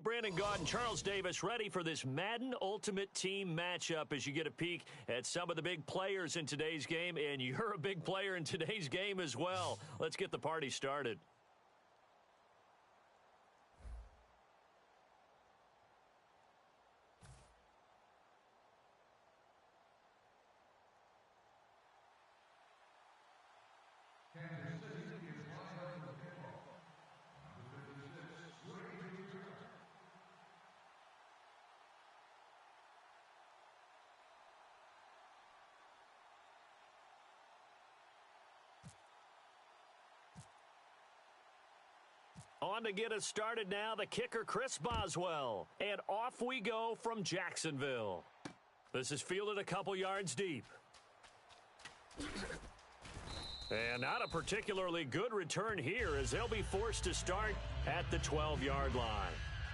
Brandon Gaud and Charles Davis ready for this Madden Ultimate Team matchup as you get a peek at some of the big players in today's game, and you're a big player in today's game as well. Let's get the party started. On to get us started now, the kicker, Chris Boswell. And off we go from Jacksonville. This is fielded a couple yards deep. And not a particularly good return here as they'll be forced to start at the 12-yard line.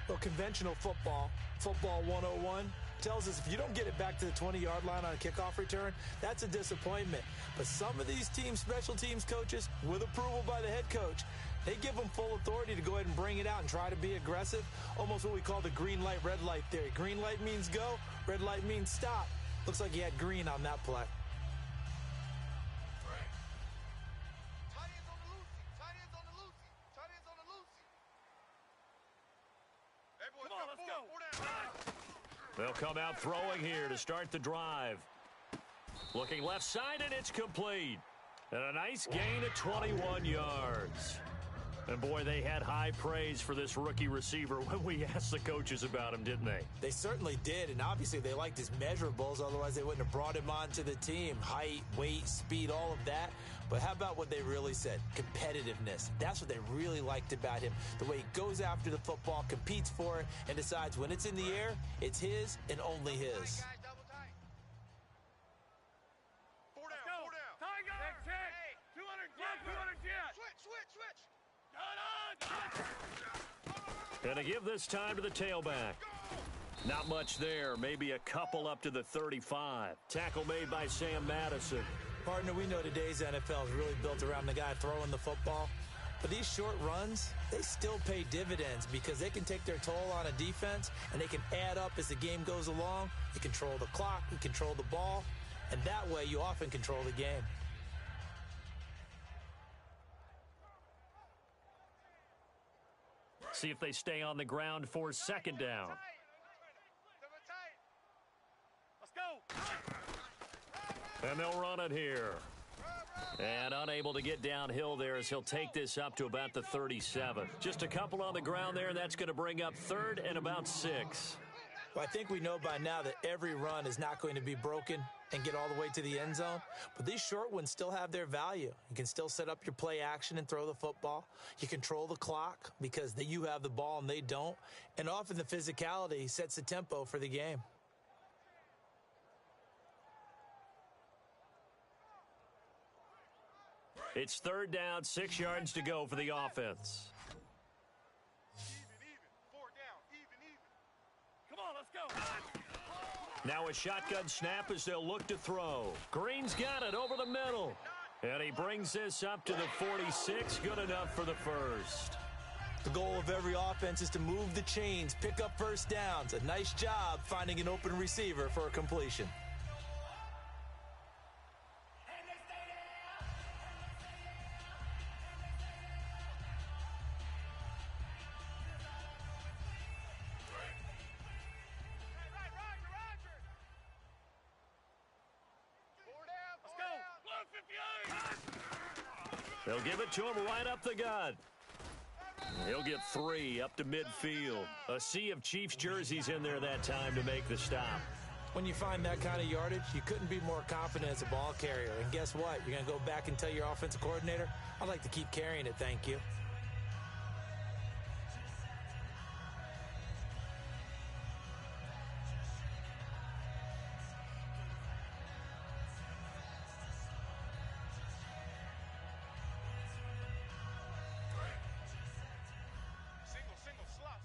Well, conventional football 101, tells us if you don't get it back to the 20-yard line on a kickoff return, that's a disappointment. But some of these teams, special teams coaches, with approval by the head coach, they give them full authority to go ahead and bring it out and try to be aggressive, almost what we call the green light, red light theory. Green light means go, red light means stop. Looks like he had green on that play. Come on, let's go. They'll come out throwing here to start the drive. Looking left side, and it's complete. And a nice gain of 21 yards. And, boy, they had high praise for this rookie receiver when we asked the coaches about him, didn't they? They certainly did, and obviously they liked his measurables. Otherwise, they wouldn't have brought him onto the team. Height, weight, speed, all of that. But how about what they really said? Competitiveness. That's what they really liked about him. The way he goes after the football, competes for it, and decides when it's in the air, it's his and only his. Four down. Tiger! Check. 200 jet, 200 jet. Switch. And to give this time to the tailback. Not much there. Maybe a couple up to the 35. Tackle made by Sam Madison. Partner, we know today's NFL is really built around the guy throwing the football. But these short runs, they still pay dividends because they can take their toll on a defense and they can add up as the game goes along. You control the clock, you control the ball, and that way you often control the game. See if they stay on the ground for second down. Let's go. And they'll run it here. And unable to get downhill there as he'll take this up to about the 37. Just a couple on the ground there, and that's going to bring up third and about 6. Well, I think we know by now that every run is not going to be broken and get all the way to the end zone. But these short ones still have their value. You can still set up your play action and throw the football. You control the clock because you have the ball and they don't. And often the physicality sets the tempo for the game. It's third down, 6 yards to go for the offense. Even. 4 down. Even. Come on, let's go. Now a shotgun snap as they'll look to throw. Green's got it over the middle. And he brings this up to the 46. Good enough for the first. The goal of every offense is to move the chains, pick up first downs. A nice job finding an open receiver for a completion. They'll give it to him right up the gut. He'll get 3 up to midfield. A sea of Chiefs jerseys in there that time to make the stop. When you find that kind of yardage, you couldn't be more confident as a ball carrier. And guess what? You're going to go back and tell your offensive coordinator, I'd like to keep carrying it, thank you.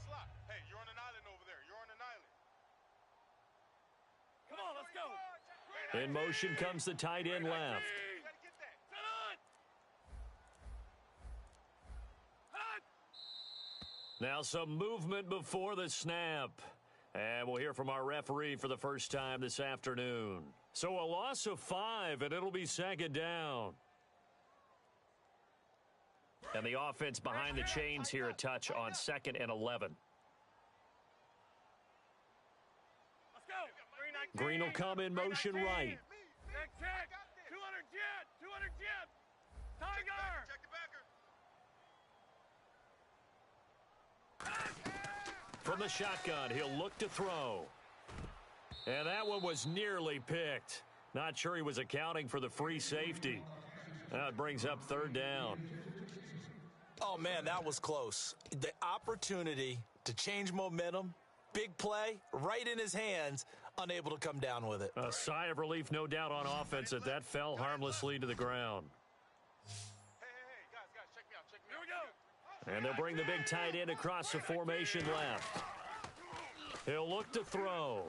Slot. Hey, you're on an island over there. You're on an island. Come on, let's go. In motion comes the tight end left. Now some movement before the snap. And we'll hear from our referee for the first time this afternoon. So a loss of 5, and it'll be second down. And the offense behind the chains here, a touch on 2nd and 11. Let's go. Green will come in motion right. Check. 200 jet. 200 jet. Tiger. Check the backer. From the shotgun, he'll look to throw. And that one was nearly picked. Not sure he was accounting for the free safety. Now it brings up 3rd down. Oh, man, that was close. The opportunity to change momentum, big play, right in his hands, unable to come down with it. A sigh of relief, no doubt, on offense that fell harmlessly to the ground. Hey, guys, check me out. Here we go. And they'll bring the big tight end across the formation left. He'll look to throw.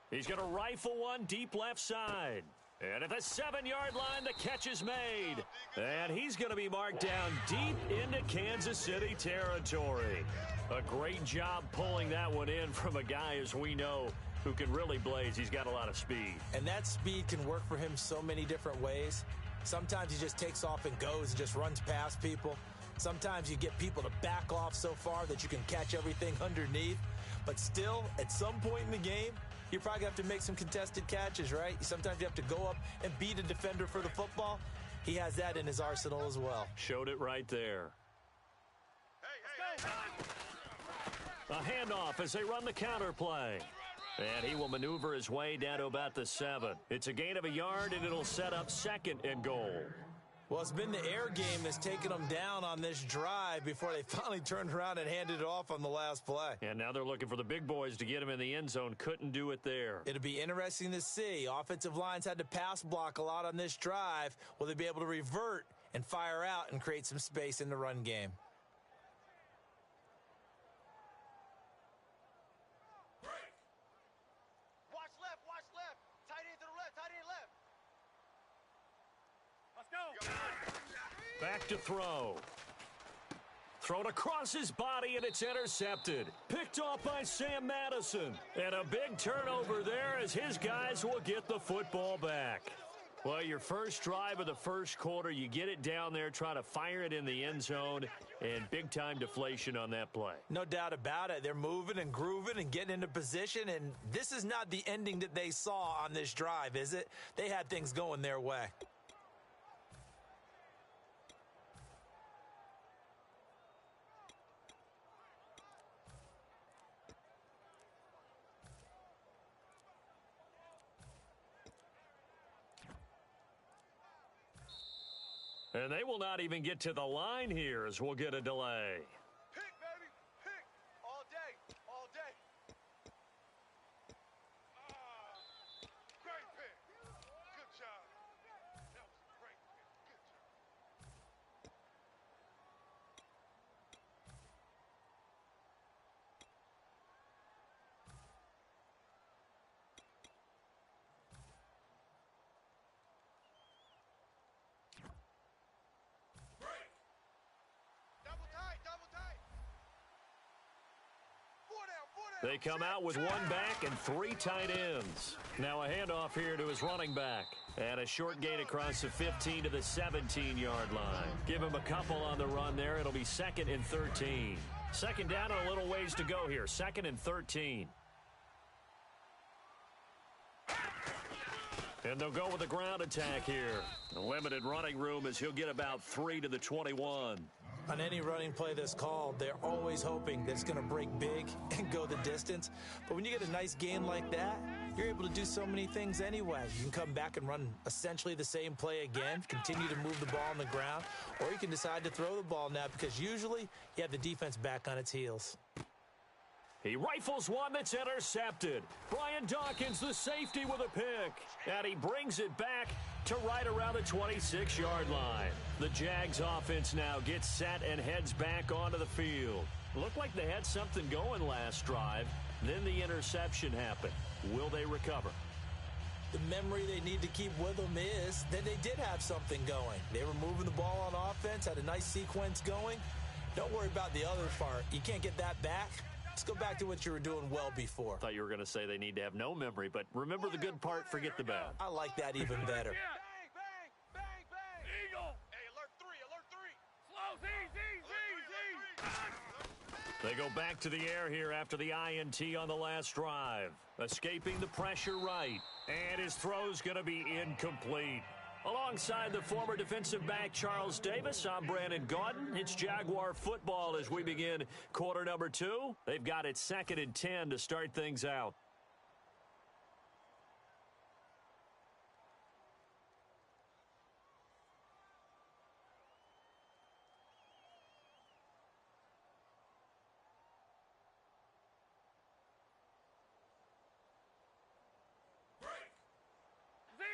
He's going to rifle one deep left side. And at the 7-yard line, the catch is made. And he's going to be marked down deep into Kansas City territory. A great job pulling that one in from a guy, as we know, who can really blaze. He's got a lot of speed. And that speed can work for him so many different ways. Sometimes he just takes off and goes and just runs past people. Sometimes you get people to back off so far that you can catch everything underneath. But still, at some point in the game, you're probably going to have to make some contested catches, right? Sometimes you have to go up and beat a defender for the football. He has that in his arsenal as well. Showed it right there. Hey. A handoff as they run the counter play. And he will maneuver his way down to about the 7. It's a gain of a yard, and it'll set up 2nd and goal. Well, it's been the air game that's taken them down on this drive before they finally turned around and handed it off on the last play. And now they're looking for the big boys to get him in the end zone. Couldn't do it there. It'll be interesting to see. Offensive lines had to pass block a lot on this drive. Will they be able to revert and fire out and create some space in the run game? Watch left. Tight end to the left. Let's go. Back to throw. Thrown across his body, and it's intercepted. Picked off by Sam Madison. And a big turnover there as his guys will get the football back. Well, your first drive of the first quarter, you get it down there, try to fire it in the end zone, and big-time deflation on that play. No doubt about it. They're moving and grooving and getting into position, and this is not the ending that they saw on this drive, is it? They had things going their way. And they will not even get to the line here as we'll get a delay. Pick, baby. Pick. All day. Great pick. Good job. That was a great pick. Good job. Double tight. 4 down. They come out with 1 back and 3 tight ends. Now a handoff here to his running back. And a short gain across the 15 to the 17-yard line. Give him a couple on the run there. It'll be 2nd and 13. 2nd down and a little ways to go here. 2nd and 13. And they'll go with a ground attack here. A limited running room as he'll get about 3 to the 21. On any running play that's called, they're always hoping that it's going to break big and go the distance. But when you get a nice gain like that, you're able to do so many things anyway. You can come back and run essentially the same play again, continue to move the ball on the ground, or you can decide to throw the ball now because usually you have the defense back on its heels. He rifles one that's intercepted. Brian Dawkins, the safety, with a pick. And he brings it back to right around the 26-yard line. The Jags offense now gets set and heads back onto the field. Looked like they had something going last drive. Then the interception happened. Will they recover? The memory they need to keep with them is that they did have something going. They were moving the ball on offense, had a nice sequence going, Don't worry about the other part. You can't get that back. Let's go back to what you were doing well before. I thought you were going to say they need to have no memory, but remember the good part, forget the bad. I like that even better. Bang, bang, bang, bang. Eagle. Hey, alert 3, alert 3. Slow. Z. They go back to the air here after the INT on the last drive. Escaping the pressure right. And his throw's going to be incomplete. Alongside the former defensive back Charles Davis, I'm Brandon Gaudin. It's Jaguar football as we begin quarter number 2. They've got it 2nd and 10 to start things out. Z.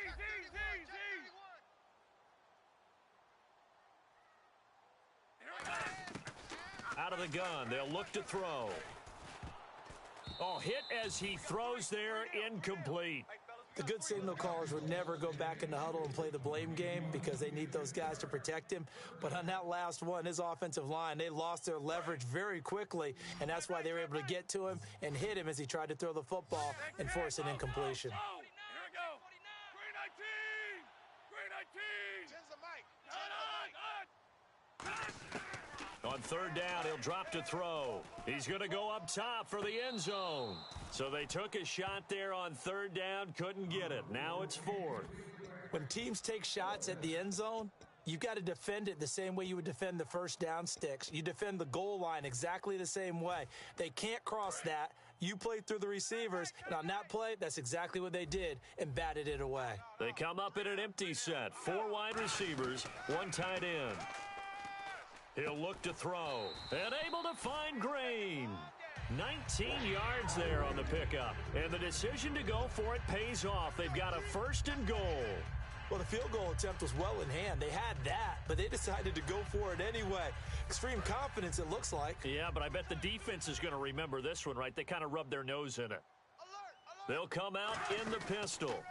Out of the gun, they'll look to throw. Oh, hit as he throws there, incomplete. The good signal callers would never go back in the huddle and play the blame game because they need those guys to protect him. But on that last one, his offensive line, they lost their leverage very quickly, and that's why they were able to get to him and hit him as he tried to throw the football and force an incompletion. Here we go. Green 19. Tens of Mike. On third down, he'll drop to throw. He's going to go up top for the end zone. So they took a shot there on third down, couldn't get it. Now it's 4th. When teams take shots at the end zone, you've got to defend it the same way you would defend the first down sticks. You defend the goal line exactly the same way. They can't cross that. You play through the receivers, and on that play, that's exactly what they did and batted it away. They come up in an empty set. 4 wide receivers, 1 tight end. He'll look to throw, and able to find Green. 19 yards there on the pickup, and the decision to go for it pays off. They've got a 1st and goal. Well, the field goal attempt was well in hand. They had that, but they decided to go for it anyway. Extreme confidence, it looks like. Yeah, but I bet the defense is going to remember this one, right? They kind of rubbed their nose in it. They'll come out in the pistol,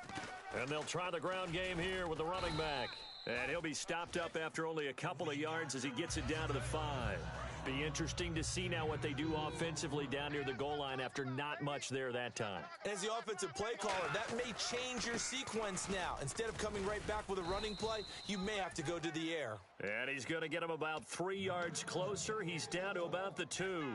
and they'll try the ground game here with the running back. And he'll be stopped up after only a couple of yards as he gets it down to the 5. Be interesting to see now what they do offensively down near the goal line after not much there that time. As the offensive play caller, that may change your sequence now. Instead of coming right back with a running play, you may have to go to the air. And he's going to get him about 3 yards closer. He's down to about the 2.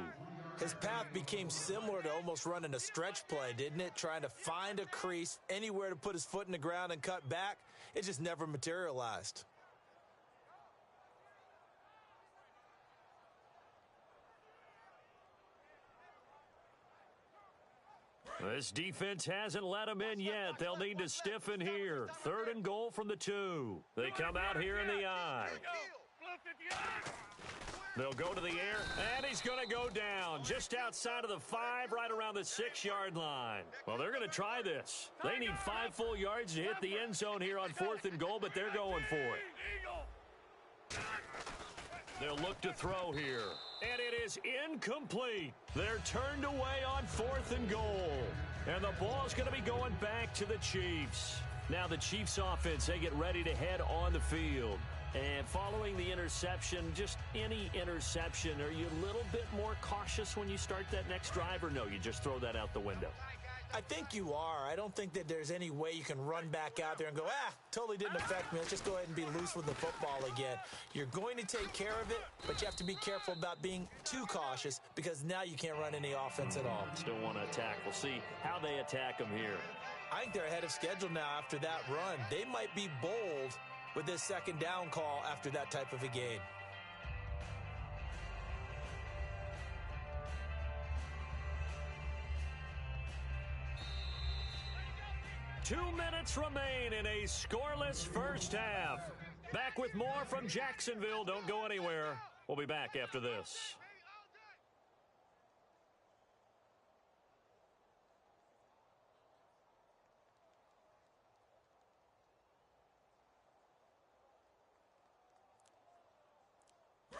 His path became similar to almost running a stretch play, didn't it? Trying to find a crease, anywhere to put his foot in the ground and cut back. It just never materialized. This defense hasn't let him in yet. They'll need to stiffen here. 3rd and goal from the 2. They come out here in the I. They'll go to the air, and he's going to go down just outside of the 5, right around the 6-yard line. Well, they're going to try this. They need 5 full yards to hit the end zone here on 4th and goal, but they're going for it. They'll look to throw here, and it is incomplete. They're turned away on 4th and goal, and the ball's going to be going back to the Chiefs. Now the Chiefs offense, they get ready to head on the field. And following the interception, just any interception, are you a little bit more cautious when you start that next drive, or no, you just throw that out the window? I think you are. I don't think that there's any way you can run back out there and go, totally didn't affect me. Let's just go ahead and be loose with the football again. You're going to take care of it, but you have to be careful about being too cautious because now you can't run any offense at all. Still want to attack. We'll see how they attack them here. I think they're ahead of schedule now after that run. They might be bold with this 2nd down call after that type of a game. Two minutes remain in a scoreless first half. Back with more from Jacksonville. Don't go anywhere. We'll be back after this.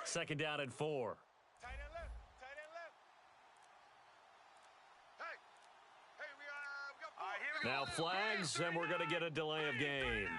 Second down and 4. Tight end left. Tight end left. Hey, we got 4. All right, here we go. Now flags, and we're going to get a delay of game.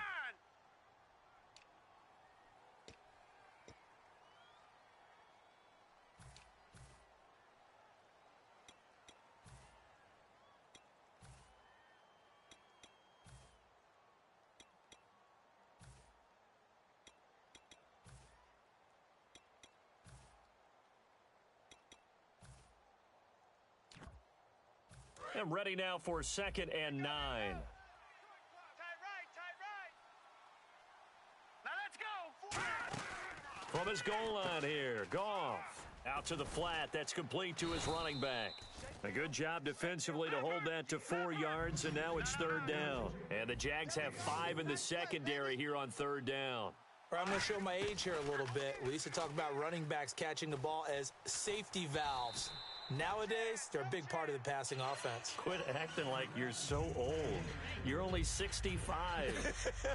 And ready now for 2nd and 9. Tight right. Now let's go. From his goal line here, Goff. Out to the flat. That's complete to his running back. A good job defensively to hold that to 4 yards, and now it's 3rd down. And the Jags have 5 in the secondary here on 3rd down. I'm going to show my age here a little bit. We used to talk about running backs catching the ball as safety valves. Nowadays, they're a big part of the passing offense. Quit acting like you're so old. You're only 65.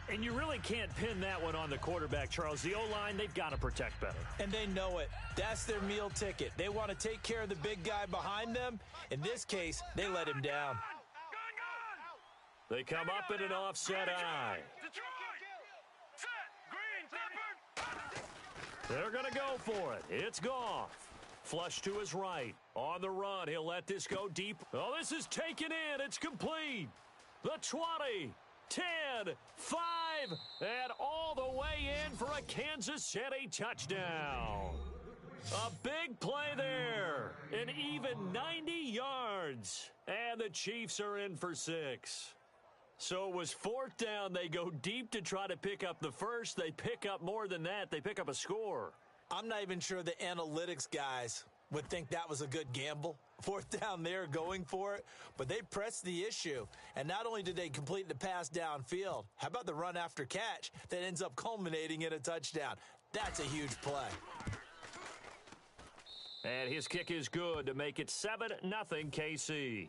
And you really can't pin that one on the quarterback, Charles. The O-line, they've got to protect better. And they know it. That's their meal ticket. They want to take care of the big guy behind them. In this case, they let him down. They come up in an offset eye. They're going to go for it. It's Goff. Flush to his right. On the run, he'll let this go deep. Oh, this is taken in. It's complete. The 20, 10, 5, and all the way in for a Kansas City touchdown. A big play there. An even 90 yards. And the Chiefs are in for 6. So it was 4th down. They go deep to try to pick up the first. They pick up more than that. They pick up a score. I'm not even sure the analytics guys would think that was a good gamble. 4th down there going for it, but they pressed the issue. And not only did they complete the pass downfield, how about the run after catch that ends up culminating in a touchdown? That's a huge play. And his kick is good to make it 7-0 KC.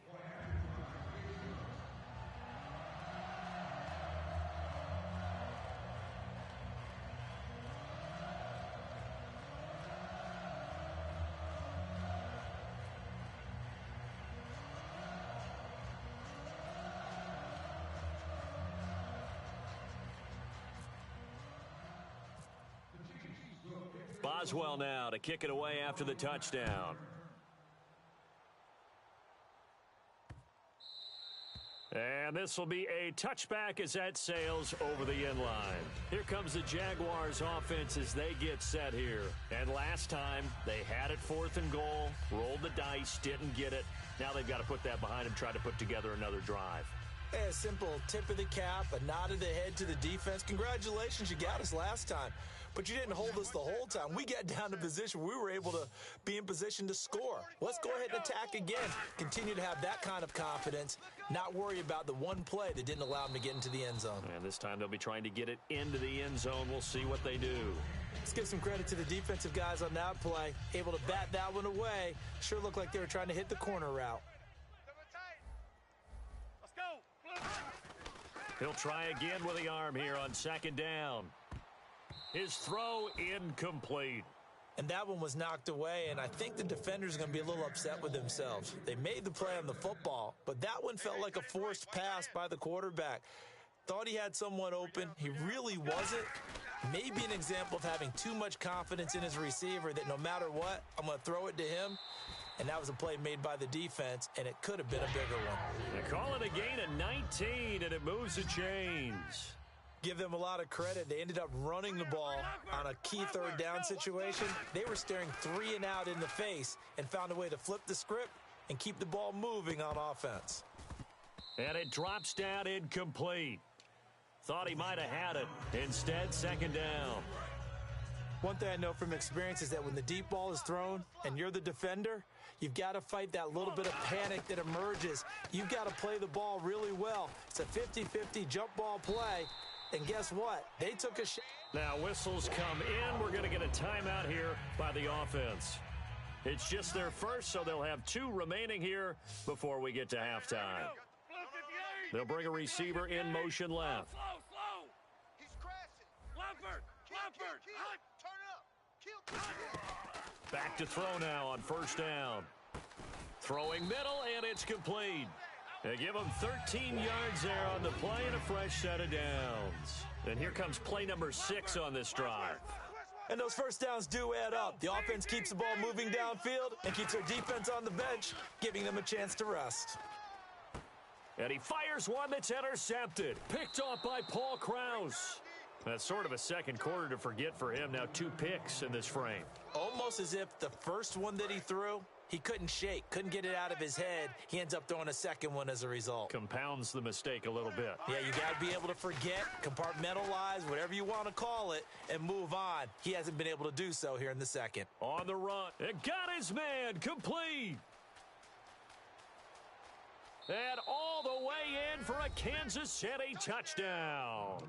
Boswell now to kick it away after the touchdown. And this will be a touchback as that sails over the end line. Here comes the Jaguars offense as they get set here. And last time they had it 4th and goal, rolled the dice, didn't get it. Now they've got to put that behind them, try to put together another drive. Hey, a simple tip of the cap, a nod of the head to the defense. Congratulations, you got us last time. But you didn't hold us the whole time. We got down to position. We were able to be in position to score. Let's go ahead and attack again. Continue to have that kind of confidence. Not worry about the one play that didn't allow them to get into the end zone. And this time they'll be trying to get it into the end zone. We'll see what they do. Let's give some credit to the defensive guys on that play. Able to bat that one away. Sure looked like they were trying to hit the corner route. Let's go. He'll try again with the arm here on 2nd down. His throw incomplete. And that one was knocked away, and I think the defenders are going to be a little upset with themselves. They made the play on the football, but that one felt like a forced pass by the quarterback. Thought he had someone open. He really wasn't. Maybe an example of having too much confidence in his receiver that no matter what, I'm going to throw it to him. And that was a play made by the defense, and it could have been a bigger one. They call it a gain of 19, and it moves the chains. Give them a lot of credit. They ended up running the ball on a key 3rd down situation. They were staring 3 and out in the face and found a way to flip the script and keep the ball moving on offense. And it drops down incomplete. Thought he might have had it. Instead, 2nd down. One thing I know from experience is that when the deep ball is thrown and you're the defender, you've got to fight that little bit of panic that emerges. You've got to play the ball really well. It's a 50-50 jump ball play. And guess what? They took a shot. Now whistles come in. We're going to get a timeout here by the offense. It's just their first, so they'll have 2 remaining here before we get to halftime. They'll bring a receiver in motion left. Slow. He's crashing. Lumpert. Turn up. Back to throw now on 1st down. Throwing middle, and it's complete. They give him 13 yards there on the play and a fresh set of downs. And here comes play number 6 on this drive. And those 1st downs do add up. The offense keeps the ball moving downfield and keeps their defense on the bench, giving them a chance to rest. And he fires one that's intercepted. Picked off by Paul Krause. That's sort of a second quarter to forget for him. Now 2 picks in this frame. Almost as if the first one that he threw, He couldn't shake, couldn't get it out of his head. He ends up throwing a second one as a result. Compounds the mistake a little bit. Yeah, you got to be able to forget, compartmentalize, whatever you want to call it, and move on. He hasn't been able to do so here in the second. On the run. It got his man complete. And all the way in for a Kansas City touchdown.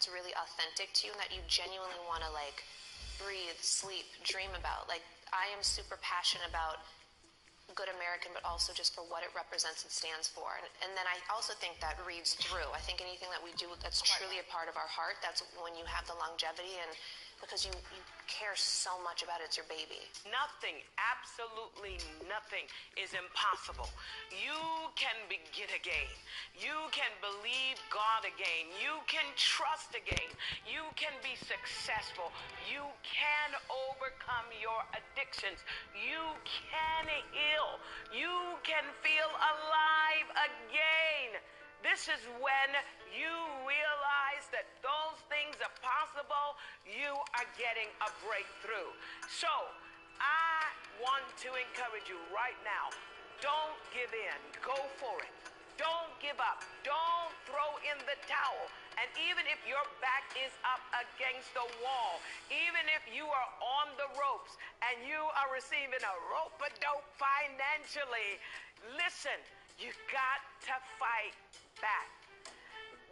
feels really authentic to you and that you genuinely want to, like, breathe, sleep, dream about. Like, I am super passionate about good American, but also just for what it represents and stands for. And then I also think that reads through. I think anything that we do that's truly a part of our heart, that's when you have the longevity, and because you care so much about it, it's your baby. Nothing, absolutely nothing is impossible. You can begin again. You can believe God again. You can trust again. You can be successful. You can overcome your addictions. You can heal. You can feel alive again. This is when you realize that those things are possible. You are getting a breakthrough. So I want to encourage you right now. Don't give in. Go for it. Don't give up. Don't throw in the towel. And even if your back is up against the wall, even if you are on the ropes and you are receiving a rope-a-dope financially, listen, you got to fight back.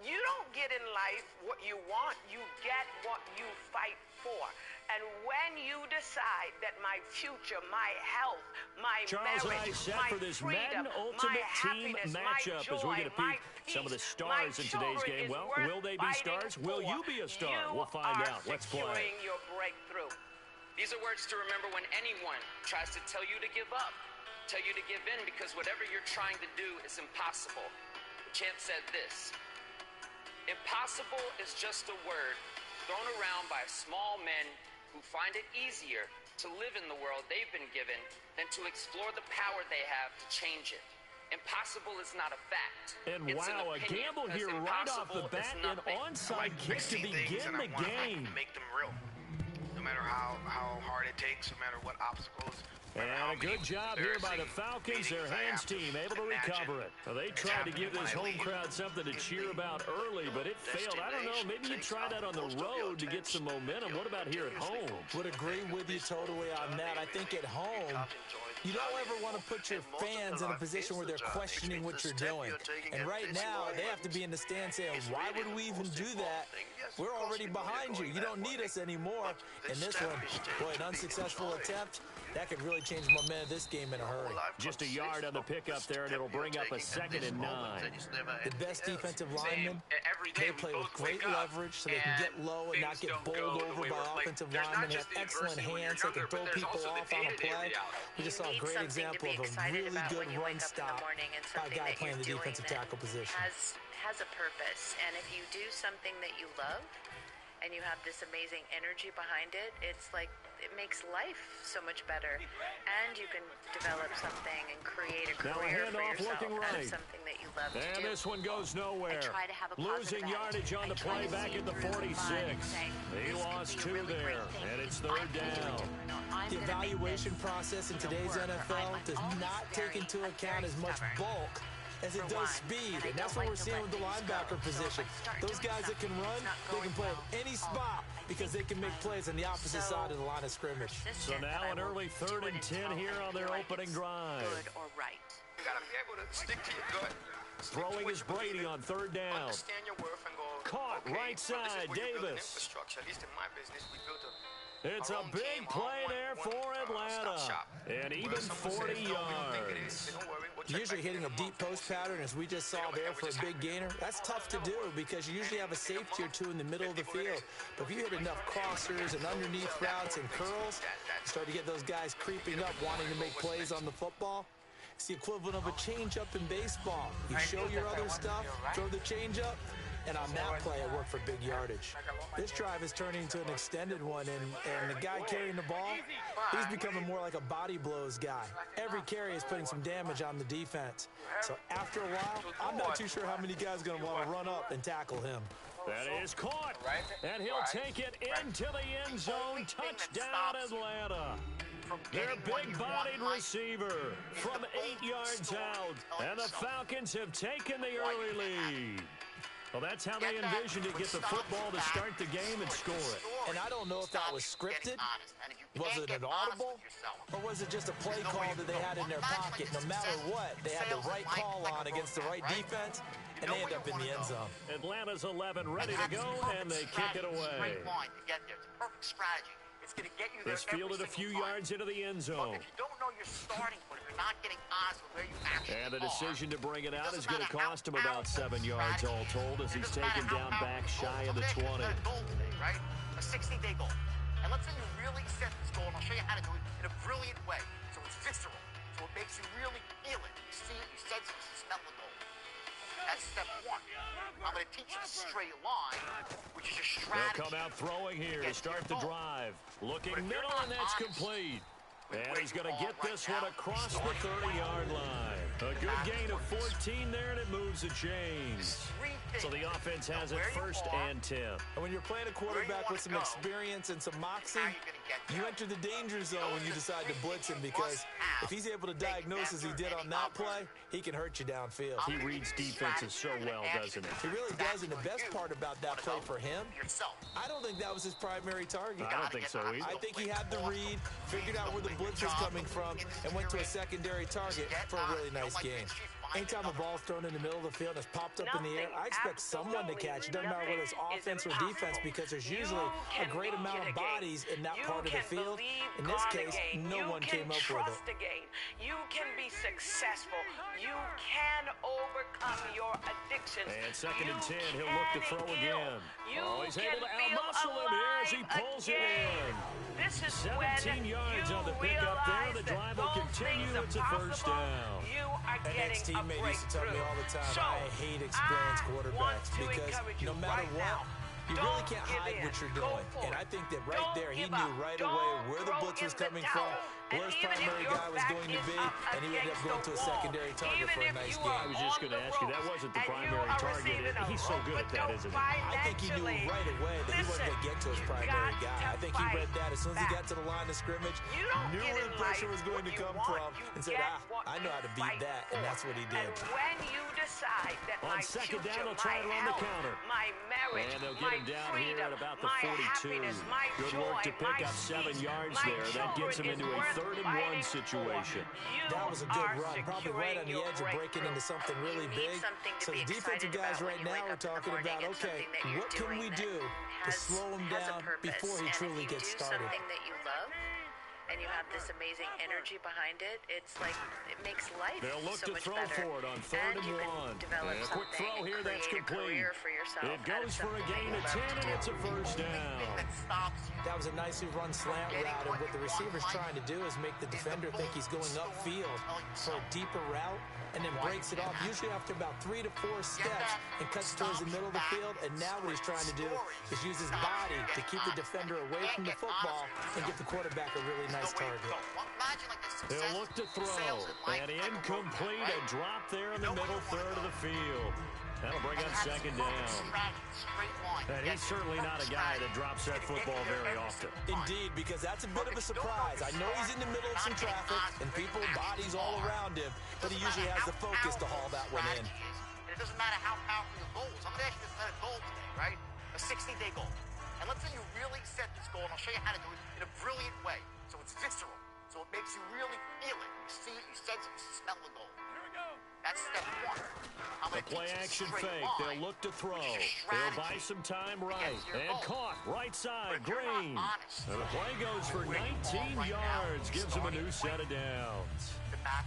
You don't get in life what you want, you get what you fight for. And when you decide that my future, my health, my Charles marriage, and I set my for this freedom, Men my Ultimate Team happiness, matchup my as we joy, get a my peek some of the peace, stars my in today's children game. is Well, worth will they be fighting stars? Will for. you be a star? You We'll find are out. Let's play. securing your breakthrough. These are words to remember when anyone tries to tell you to give up, tell you to give in, because whatever you're trying to do is impossible. The champ said this: impossible is just a word thrown around by small men who find it easier to live in the world they've been given than to explore the power they have to change it. Impossible is not a fact. And It's an wow, a opinion, gamble because here right off the impossible bat, is an nothing. onside kick to begin the game. Make them real. No matter how hard it takes, no matter what obstacles. And a good job here by the Falcons, their hands team, able to recover it. Well, they tried to give this home crowd something to cheer about early, but it failed. I don't know, maybe you try that on the road to get some momentum. What about here at home? Would agree with you totally on that. I think at home, you don't ever want to put your fans in a position where they're questioning what you're doing. And right now, they have to be in the stand saying, why would we even do that? We're already behind you. You don't need us anymore. And this one, boy, an unsuccessful attempt, that could really change the momentum of this game in a hurry. Just a yard on the pickup there, and it'll bring up a 2nd and 9. The best defensive linemen, they play with great leverage so they can get low and not get bowled over by offensive linemen. They have excellent hands. They can throw people off on a play. We just saw a great example of a really good run stop by a guy playing the defensive tackle position. Has a purpose, and if you do something that you love and you have this amazing energy behind it, it's like it makes life so much better, and you can develop something and create a career for yourself out of something that you love to do. And this one goes nowhere. Try to have a Losing yardage on the play back at the 46. He lost 2 there, and it's 3rd down. The evaluation process in today's NFL does not take into account as much bulk as it does speed, and that's what we're seeing with the linebacker position. Those guys that can run, they can play at any spot because they can make plays on the opposite side of the line of scrimmage. So now an early 3rd and 10 here on their opening drive. Good or right. You gotta be able to stick to your gut. Throwing is Brady on 3rd down. Understand your worth and go. Caught right side, this is where you build an Davis. infrastructure. At least in my business, we built It's a big play there for Atlanta. And even 40 yards. Usually hitting a deep post pattern, as we just saw there for a big gainer, that's tough to do because you usually have a safety or two in the middle of the field. But if you hit enough crossers and underneath routes and curls, you start to get those guys creeping up, wanting to make plays on the football. It's the equivalent of a changeup in baseball. You show your other stuff, throw the changeup, and on that play, it worked for big yardage. This drive is turning into an extended one, and the guy carrying the ball, he's becoming more like a body blows guy. Every carry is putting some damage on the defense. So after a while, I'm not too sure how many guys are going to want to run up and tackle him. That is caught, and he'll take it into the end zone. Touchdown, Atlanta. Their big-bodied receiver from 8 yards out, and the Falcons have taken the early lead. Well, that's how they envisioned to get the football to start the game and score it. And I don't know if that was scripted. Was it an audible? Or was it just a play call that they had in their pocket? No matter what, they had the right call on against the right defense, and they end up in the end zone. Atlanta's 11 ready to go, and they kick it away. Perfect strategy. It's going to get you there. It's fielded a few yards into the end zone. If you don't know your starting point, if you're not getting odds with where you actually And the decision to bring it out is going to cost him about 7 yards all told as he's taken down back shy of the 20. Right? A 60-day goal. And let's say you really set this goal, and I'll show you how to do it in a brilliant way. So it's visceral. So it makes you really feel it. You see it, you sense it, you smell the goal. That's step one. I'm going to teach you the straight line, which is your strategy. They'll come out throwing here to start the drive. Looking middle, and that's complete. And he's going to get this one across the 30-yard line. A good gain of 14 there, and it moves the chains. So the offense has it 1st and 10. And when you're playing a quarterback with some experience and some moxie, you enter the danger zone when you decide to blitz him, because if he's able to diagnose as he did on that play, he can hurt you downfield. He reads defenses so well, doesn't he? He really does, and the best part about that play for him, I don't think that was his primary target. I don't think so either. I think he had the read, figured out where the blitz was coming from, and went to a secondary target for a really nice gain. Anytime a ball's thrown in the middle of the field and it's popped up in the air, I expect someone to catch it. Doesn't matter whether it's offense or defense, because there's usually a great amount of bodies in that part of the field. In this case, no one came up with it. You can be successful. You can overcome your addiction. And 2nd and 10, he'll look to throw again. Oh, he's able to outmuscle him here as he pulls it in. This is 17 yards on the pickup there. The drive will continue. It's a 1st down. You are getting An ex-teammate used to tell me all the time, I hate experienced quarterbacks, because no matter what, you really can't hide what you're doing. And I think that right there, he knew right away where the blitz was coming from, where his primary guy was going to be, and he ended up going to a secondary target for a nice gain. I was just going to ask you, that wasn't the primary target. He's so good at that, isn't he? I think he knew right away that he wasn't going to get to his primary guy. I think he read that as soon as he got to the line of scrimmage, knew where the pressure was going to come from, and said, I know how to beat that, and that's what he did. When you decide that on 2nd down, they'll try it on the counter. My marriage, and they'll get him down here at about the 42. Good work to pick up 7 yards there. That gets him into a 3rd and 1 situation. That was a good run, probably right on the edge of breaking into something really big. So the defensive guys right now are talking about, okay, what can we do to slow him down before he truly gets started? Something that you love, and you have this amazing energy behind it, it's like, it makes life They'll look so to much throw better. for it on 3rd and 1. And a quick throw here, that's complete. It goes for a gain of 10, and it's a 1st down. That was a nicely run slant route, and what the receiver's trying to do is make the defender think he's going upfield for a deeper route, and then breaks it off, usually after about 3 to 4 steps, and cuts towards the middle of the field. And now what he's trying to do is use his body to keep the defender away from the football and get the quarterback a really nice target. They'll look to throw, and incomplete, a drop there in the middle 3rd of the field. That'll bring up 2nd down. And he's certainly not a guy that drops that football very often. Indeed, because that's a bit of a surprise. I know he's in the middle of some traffic and people, bodies all around him, but he usually has the focus to haul that one in. And it doesn't matter how powerful your goal is. I'm going to ask you to set a goal today, right? A 60-day goal. And let's say you really set this goal, and I'll show you how to do it in a brilliant way. So it's visceral. So it makes you really feel it. You see it, you sense it, you smell the goal. Here we go. That's step 1. The play-action fake. They'll look to throw. They'll buy some time right. And caught. Right side. Green. And the play goes for 19 yards. Gives him a new set of downs.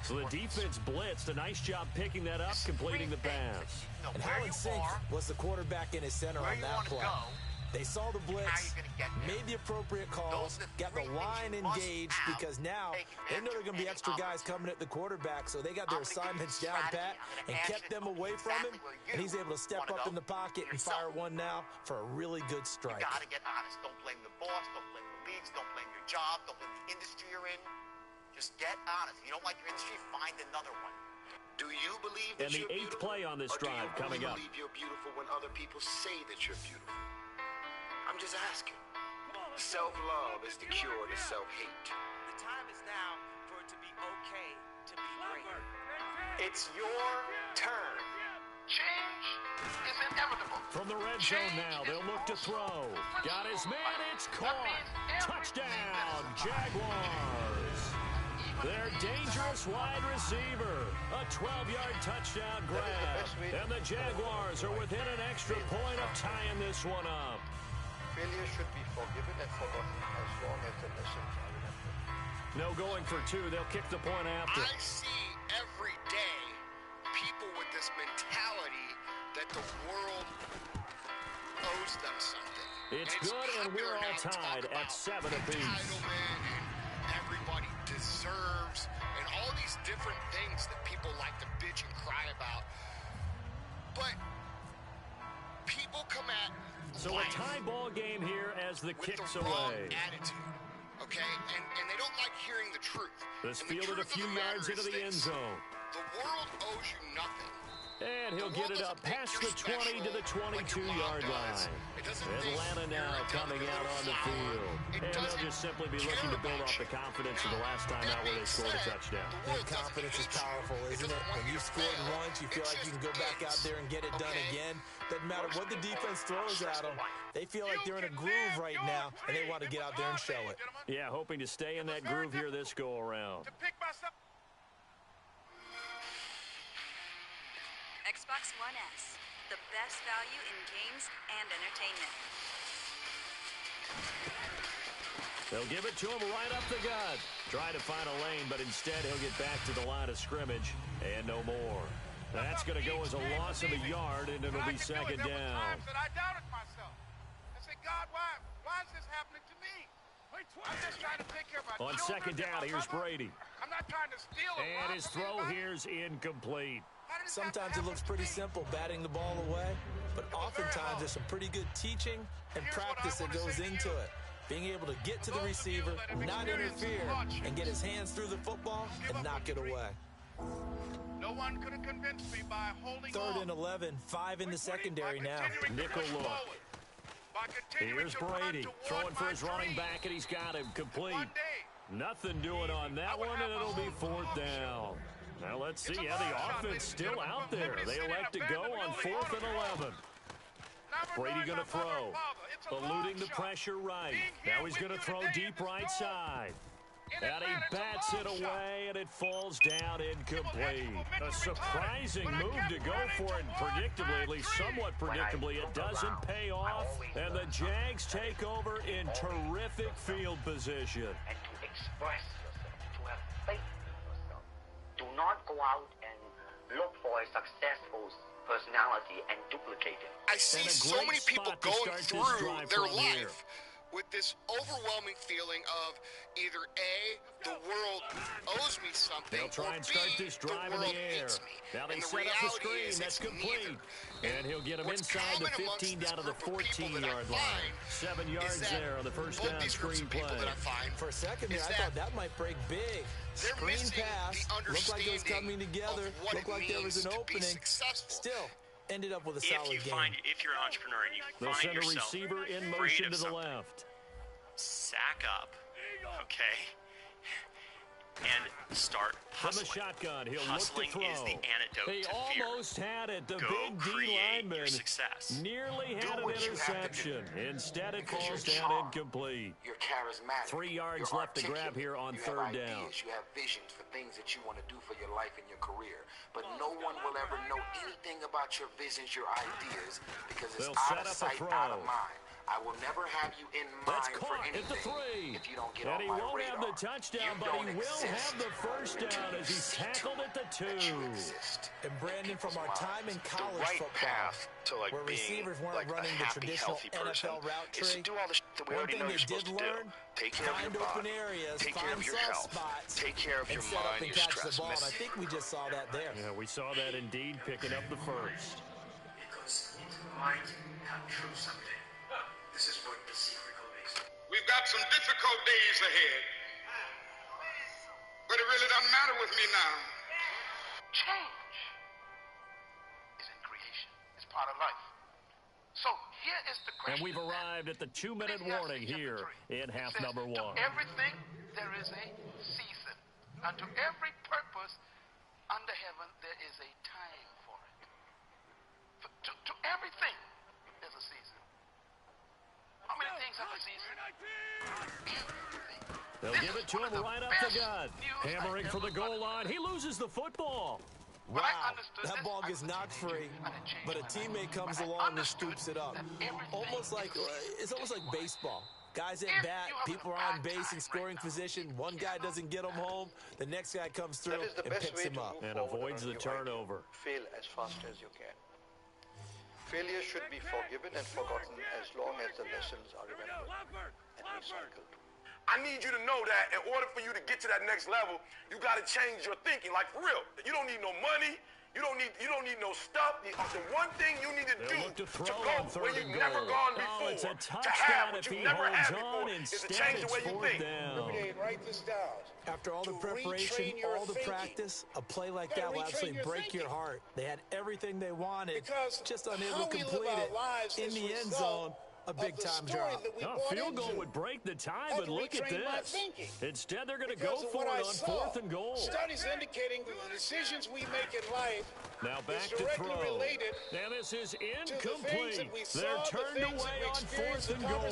So the defense blitzed. A nice job picking that up, completing the pass. And how in sync was the quarterback in his center on that play? They saw the blitz, made the appropriate calls, got the line engaged, because now they know there are going to be extra guys coming at the quarterback, so they got their assignments down pat and kept them away from him, and he's able to step up in the pocket and fire one now for a really good strike. You got to get honest. Don't blame the boss, don't blame the leagues, don't blame your job, don't blame the industry you're in. Just get honest. If you don't like your industry, find another one. Do you believe that you're beautiful? And the 8th play on this drive coming up. Do you believe you're beautiful when other people say that you're beautiful? I'm just asking. Self-love is the cure to self-hate. The time is now for it to be okay to be great. It's your turn. Change is inevitable. From the red zone now, they'll look to throw. Got his man, it's caught. Touchdown, Jaguars. Their dangerous wide receiver. A 12-yard touchdown grab. And the Jaguars are within an extra point of tying this one up. Failure should be forgiven and forgotten as long as the lesson are remembered. No going for two. They'll kick the point after. I see every day people with this mentality that the world owes them something. It's good, and we're all tied at 7 apiece. Entitlement and everybody deserves and all these different things that people like to bitch and cry about. But people come at so a tie ball game here as the kicks with the wrong away. attitude, okay? And they don't like hearing the truth. This And the fielded a truth of few the matter yards into is the end this. zone. The world owes you nothing. And he'll get it up past the 20 to the 22-yard line. Atlanta now coming out on the field. And they'll just simply be looking to build off the confidence of the last time out where they scored a touchdown. And confidence is powerful, isn't it? When you scored once, you feel like you can go back out there and get it done again. Doesn't matter what the defense throws at them. They feel like they're in a groove right now, and they want to get out there and show it. Yeah, hoping to stay in that groove here this go-around. Xbox One S, the best value in games and entertainment. They'll give it to him right up the gut. Try to find a lane, but instead he'll get back to the line of scrimmage and no more. That's going to go as a loss of a yard, and it'll be second down. I doubted myself. I said, God, why is this happening to me? I'm just trying to take care of my On children. second down, here's Brady. I'm not trying to steal a And his throw here's incomplete. Sometimes it looks pretty simple, batting the ball away, but oftentimes there's some pretty good teaching and practice that goes into it. Being able to get to the receiver, not interfere, and get his hands through the football and knock it away. No one could have convinced me by holding on. 3rd and 11, 5 in the secondary now. Nickel look. Here's Brady throwing for his running back, and he's got him complete. Nothing doing on that one, and it'll be 4th down. Now let's see how the offense still out there. They elect to go on 4th and 11. Brady going to throw. Eluding the pressure right. Now he's going to throw deep right side. And he bats it away, and it falls down incomplete. A surprising move to go for it, and predictably, at least somewhat predictably, it doesn't pay off, and the Jags take over in terrific field position. And to express yourself, to have faith in yourself. Do not go out and look for a successful personality and duplicate it. I see so many people going through their life with this overwhelming feeling of either A, the world owes me something, they'll try and start this drive in the air. Now they set up the screen. That's complete. And he'll get him inside the 15 down to the 14-yard line. 7 yards there on the first down screen play. For a second there, I thought that might break big. Screen pass, looked like it was coming together, looked like there was an opening. Still, ended up with a solid game. If you're an entrepreneur and you they'll find send a yourself receiver in motion to the something, left. Sack up, okay, and start hustling. From the shotgun, he'll Hustling look to throw. is the antidote he to fear. almost had it. The Go big D create lineman your success. nearly had an interception. Instead, it falls down incomplete. You're charismatic. 3 yards You're left to grab here on you 3rd have down. ideas. You have visions for things that you want to do for your life and your career. But no one will ever know anything about your visions, your ideas, because it's They'll out set of up a sight, throw. out of mind. I will never have you in mind That's for caught anything at the 3. if you don't get And on he my won't radar. have the touchdown, but he will have the first down as he's tackled at the 2. And Brandon, from our time in college right football, path to like where being receivers weren't like running a the happy, traditional healthy person NFL route is tree, to do all the shit that we one already thing know they you're supposed did to do. learn, Take care of find your open body, areas, take care find of your soft health, spots, take care of and your set up mind, and your catch the stress. ball. And I think we just saw that there. Yeah, we saw that indeed, picking up the first. Because you might have true someday. This is what the secret makes. We've got some difficult days ahead. But it really doesn't matter with me now. Change is in creation. It's part of life. So here is the question. And we've arrived at the 2-minute warning here in half number 1. To everything there is a season. And to every purpose under heaven there is a time for it. Everything is a season. How many things have a season? They'll give it to him right up the gut. Hammering for the goal line. He loses the football. Wow, that ball gets knocked free, but a teammate comes along and scoops it up. It's almost like baseball. Guys at bat, people are on base in scoring position. One guy doesn't get him home. The next guy comes through and picks him up. And avoids the turnover. Fail as fast as you can. Failure should be forgiven and forgotten as long as the lessons are remembered and recycled. I need you to know that in order for you to get to that next level, you got to change your thinking. Like, for real, you don't need no money. You don't need no stuff. The one thing you need to do to go where you've never gone before, it's a to have what touchdown if you he never holds had before, on. is to Instead, change the it's way you fourth think. down. Write this down. After all the preparation, all the practice, a play like that will absolutely break your heart. They had everything they wanted, just unable to complete it. In the end zone, a big-time drop. Field goal would break the tie, but look at this. Instead, they're going to go for it on 4th and goal. Studies indicating that the decisions we make in life now back to throw. And this is incomplete. They're turned away on 4th and goal.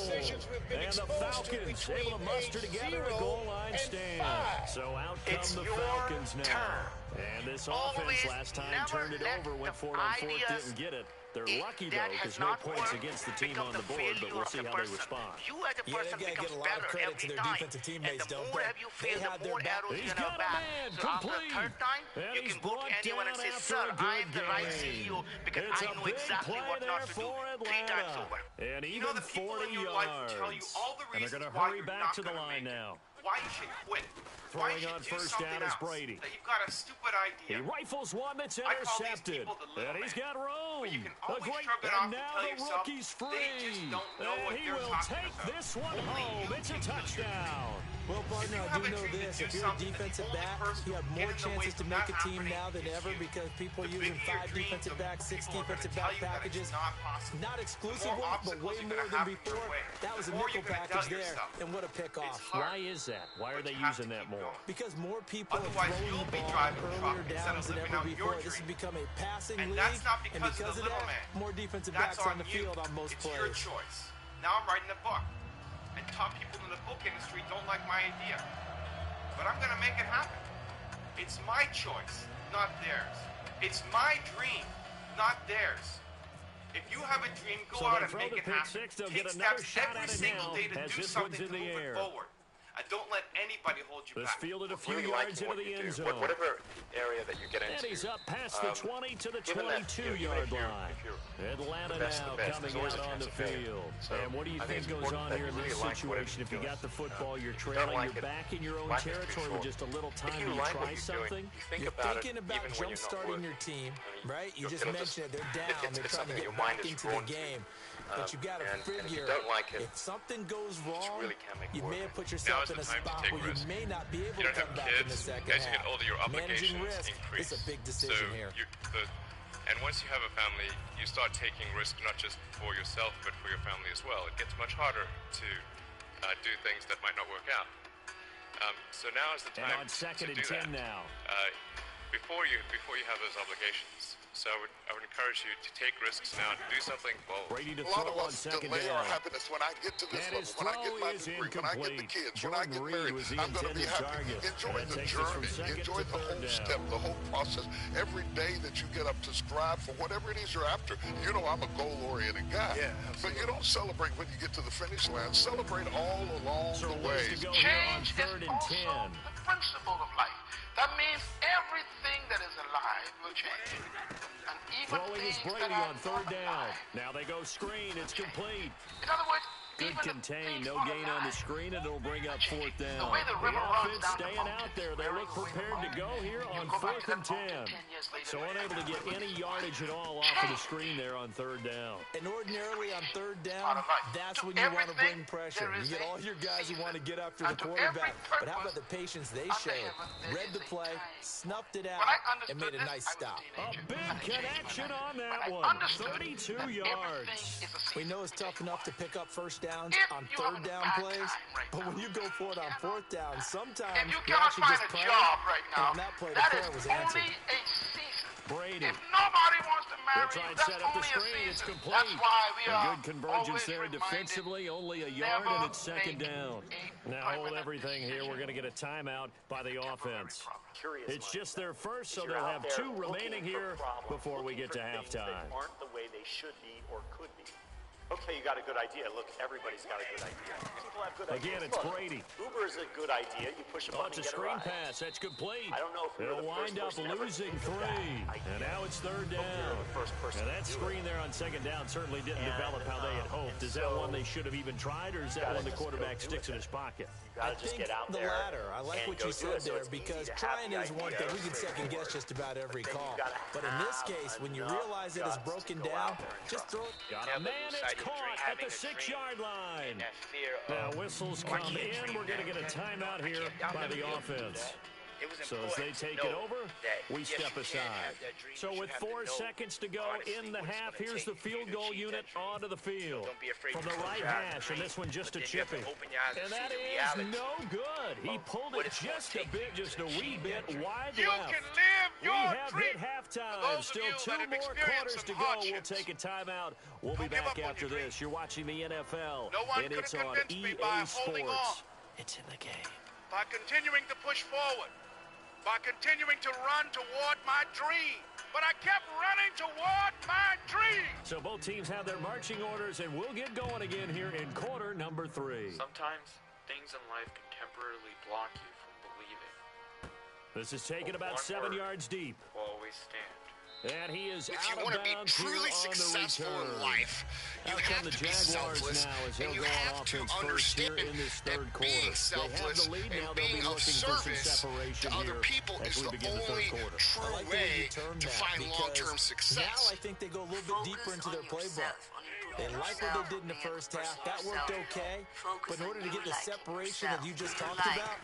And the Falcons able to muster together a goal line stand. So out come the Falcons now. And this offense last time turned it over, went for it on 4th, didn't get it. They're lucky, though, because no points against the team on the board, but we'll see how they respond. Yeah, they've got to get a lot of credit to their defensive teammates, don't they? They had their back. He's got a man, complete. And he's brought down after a good game. It's a big play there for Atlanta. And even 40 yards. And they're going to hurry back to the line now. Why you should quit. Throwing on first down is Brady. That you've got a stupid idea. He rifles one that's intercepted. And he's got room. A great, and now the rookie's free. And he will take this one home. It's a touchdown. Well, partner, I do know this. If you're a defensive back, you have more chances to make a team now than ever because people are using 5 defensive backs, 6 defensive back packages. Not exclusively, but way more than before. That was a nickel package there, and what a pickoff. Why is that? Why are they using that more? Because more people are throwing the ball earlier downs than ever before. This has become a passing league, and because of that, more defensive backs on the field on most plays. players. It's your choice. Now I'm writing a book. And top people in the book industry don't like my idea. But I'm going to make it happen. It's my choice, not theirs. It's my dream, not theirs. If you have a dream, go out and make it happen. Take steps every single day to do something to move it forward. And don't let anybody hold you back. This fielded a few yards into the end zone. Whatever area that you get into. And he's up past the 20 to the 22-yard line. Atlanta now coming out on the field. And what do you think goes on here in this situation? If you got the football, you're trailing, you're back in your own territory with just a little time to try something. You're thinking about jump-starting your team, right? You just mentioned it. They're down. They're trying to get back into the game. But you got to figure, if something goes wrong, you may have put yourself in a spot where you may not be able to come back in the second half. As you get older, your Managing obligations risk increase. is a big decision here. And once you have a family, you start taking risks not just for yourself, but for your family as well. It gets much harder to do things that might not work out. So now is the time on second to do and 10 that. now. Before you have those obligations. So I would encourage you to take risks now, to do something bold. Brady to A lot of throw on us second delay down. our happiness when I get to this And level, his when I get throw my is degree, when I get the incomplete. kids, when I get Jordan married, Reed was the I'm going to be intended happy. target. Enjoy And that the takes us from journey. second Enjoy to the third whole down. step, the whole process. Every day that you get up to strive for whatever it is you're after. You know I'm a goal-oriented guy. Yeah, but you don't celebrate when you get to the finish line. Celebrate all along the way. Change is also the principle of life. That means everything that is alive will change. And even Throwing is Brady on third down. Now they go screen. It's complete. In other words, good contain. No gain on the screen, and it'll bring up fourth down. The way the river runs down staying out there. They look prepared to go here on 4th and 10. So unable to get any yardage at all off of the screen there on third down. And ordinarily on third down, that's when you want to bring pressure. You get all your guys who want to get after the quarterback. But how about the patience they showed? Read the play, snuffed it out, and made a nice stop. A big connection on that one. 32 yards. We know it's tough enough to pick up first downs on third down plays, but when you go for it on fourth down, sometimes you you're actually just find a playing. job right now, And on that play, the that prayer is was only answered. a season. Brady. If nobody wants to They'll try and set up the screen. It's complete. And good convergence there defensively. Only a yard, and it's second down. Now hold everything here. We're going to get a timeout by the offense. It's just their first, so they'll have 2 remaining here before we get to halftime. Aren't the way they should be or could be. Okay, you got a good idea. Look, everybody's got a good idea. People have good ideas. Again, it's Look, Brady. Uber is a good idea. You push a button It's a and get screen a ride. pass. That's complete. I don't know if They'll wind up losing 3. And now it's third down. And that screen there on second down certainly didn't develop how they had hoped. Is that one they should have even tried, or is that one the quarterback sticks in his pocket? I think the latter. I like what you said there, because trying is one thing. We can second guess just about every call. But in this case, when you realize it is broken down, just throw it. Got a man, it's caught at the 6-yard line. Now whistles come in. We're going to get a timeout here by the offense. So as they take it over, we step aside. So with 4 seconds to go in the half, here's the field goal unit onto the field. From the right hash, and this one just a chipping. And that is no good. He pulled it just a bit, just a wee bit wide left. We have hit halftime. Still 2 more quarters to go. We'll take a timeout. We'll be back after this. You're watching the NFL, and it's on EA Sports. It's in the game. By continuing to push forward, by continuing to run toward my dream. But I kept running toward my dream. So both teams have their marching orders, and we'll get going again here in quarter number 3. Sometimes things in life can temporarily block you from believing. This is taken about 7 yards deep. Will always stand. And he is If out you of want to be bounds truly here on the successful return. in life, you Out come have the to be Jaguars selfless, now as and they'll you go on have to offense first here understand in this that third quarter. being They have selfless the lead and now. They'll be being of looking for some service separation to other here people as is we the begin the only third quarter. true I like the way way you term to that, find because long-term success. now I think they go a little bit deeper into their playbook. They like what they did in the first half. That worked okay. But in order to get the separation that you just talked about,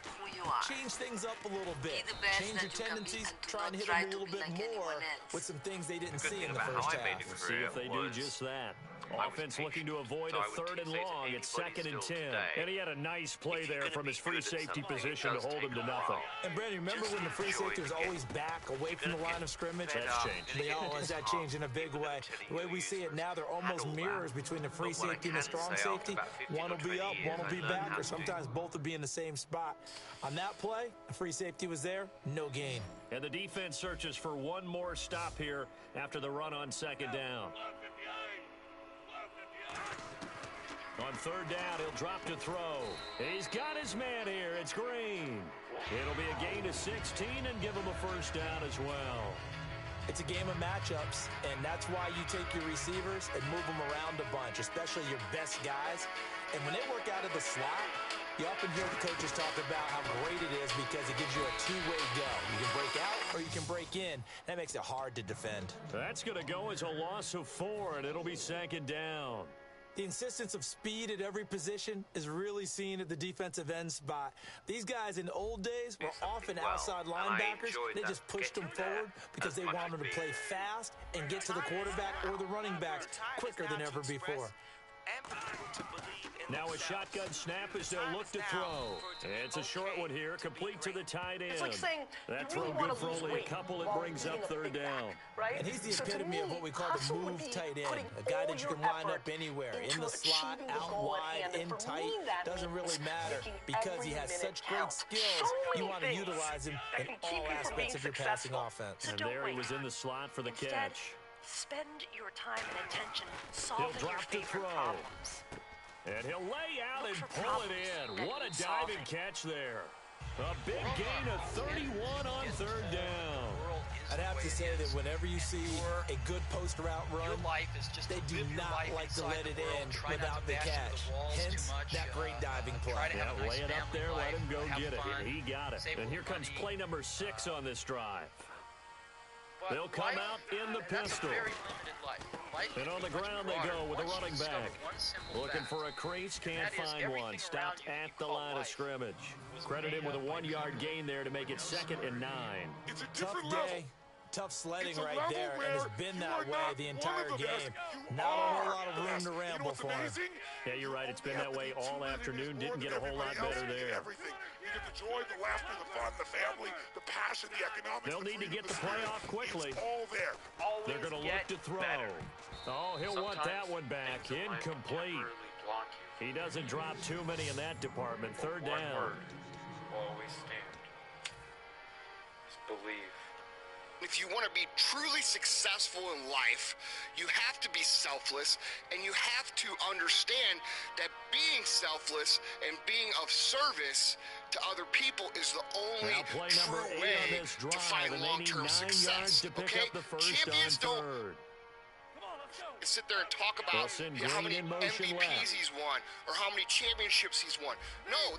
change things up a little bit. Change your tendencies, try and hit them a little bit more with some things they didn't see in the first half. We'll see if they do just that. Offense looking to avoid a 3rd and long. It's 2nd and 10. And he had a nice play there from his free safety position to hold him to nothing. And Brandon, remember when the free safety was always back away from the line of scrimmage? That's changed. That changed in a big way. The way we see it now, they're almost mirrors between the free safety and the strong safety. One will be up, one will be back, or sometimes both will be in the same spot. On that play, the free safety was there, no gain. And the defense searches for one more stop here after the run on 2nd down. On 3rd down, he'll drop to throw. He's got his man here. It's Green. It'll be a gain of 16 and give him a 1st down as well. It's a game of matchups, and that's why you take your receivers and move them around a bunch, especially your best guys. And when they work out of the slot, you often hear the coaches talk about how great it is because it gives you a 2-way go. You can break out or you can break in. That makes it hard to defend. That's going to go as a loss of 4, and it'll be 2nd down. The insistence of speed at every position is really seen at the defensive end spot. These guys in the old days were often outside linebackers. They just pushed them forward because they wanted to play fast and get to the quarterback or the running backs quicker than ever before. Now a shotgun snap as they'll look to throw. It's a short one here, complete to the tight end. It's like saying, that you really throw good for lose only a weight couple. It while brings up being a 3rd big down. back, right? And he's the So to epitome of me, what we call the hustle would move be tight end. putting A guy that all you can your line up effort anywhere, in into the slot, achieving the out goal at wide, hand. And in for tight. me, that Doesn't really means matter making because he every has minute such great count. skills. So You many want to things utilize him that in can all keep you from aspects being of your passing successful. offense. So And don't there he wait. was in the slot for the Instead, catch. spend your time and attention He'll solving your drop to favorite throw. problems. And he'll lay out and Look for pull it problems in. that What a need diving solving. catch there. A big gain of 31 on 3rd down. I'd have to say that whenever you see a good post route run, they do not like to let it in without the catch. Hence, that great diving play. Yeah, lay it up there, let him go get it. And he got it. And here comes play number 6 on this drive. They'll come out in the pistol. And on the ground they go with a running back. Looking for a crease, can't find one. Stopped at the line of scrimmage. Credit him with a 1-yard gain there to make it 2nd and 9. Tough day, tough sledding right there, and it's been that way the entire game. Not a whole lot of room to ramble for him. Yeah, you're right. It's been that way all afternoon. Didn't get a whole lot better there. You get the joy, the laughter, the fun, the family, the passion, the economics. They'll need to get the play off quickly. It's all there. They're going to look to throw. better. Oh, he'll want that one back. Things in life Incomplete. temporarily block you. He doesn't drop too many in that department. Third One down. word will always stand. Just believe. If you want to be truly successful in life, you have to be selfless, and you have to understand that being selfless and being of service to other people is the only true way to find long-term success. Okay? Champions don't sit there and talk about how many MVPs he's won or how many championships he's won. No,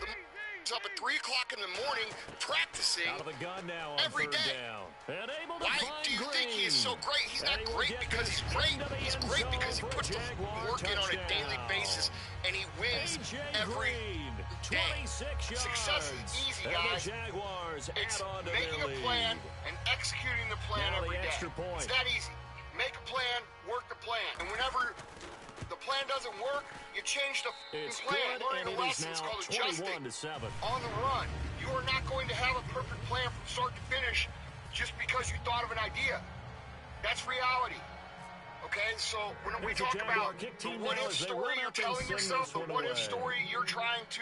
he's up at 3 o'clock in the morning practicing Out of the gun now on every third day. down. And able to Why find do you think he is so great? He's not And he will great get because this he's great. into the He's end great zone because he for a puts the Jaguar work in on a daily touchdown. basis, and he wins A.J. every Green, day. 26 yards. Success is easy, And guys. the Jaguars It's add on to making their a lead. plan and executing the plan Now the every day. extra point. It's that easy. Make a plan, work the plan. And whenever the plan doesn't work, you change the It's plan. good, Learning and a it is lesson. It's now called adjusting. 21-7. On the run. You are not going to have a perfect plan from start to finish just because you thought of an idea. That's reality. Okay, so when we Here's the talk Jaguar about kick the team what now if as they story run you're up and telling send yourself, this the one what if away. story you're trying to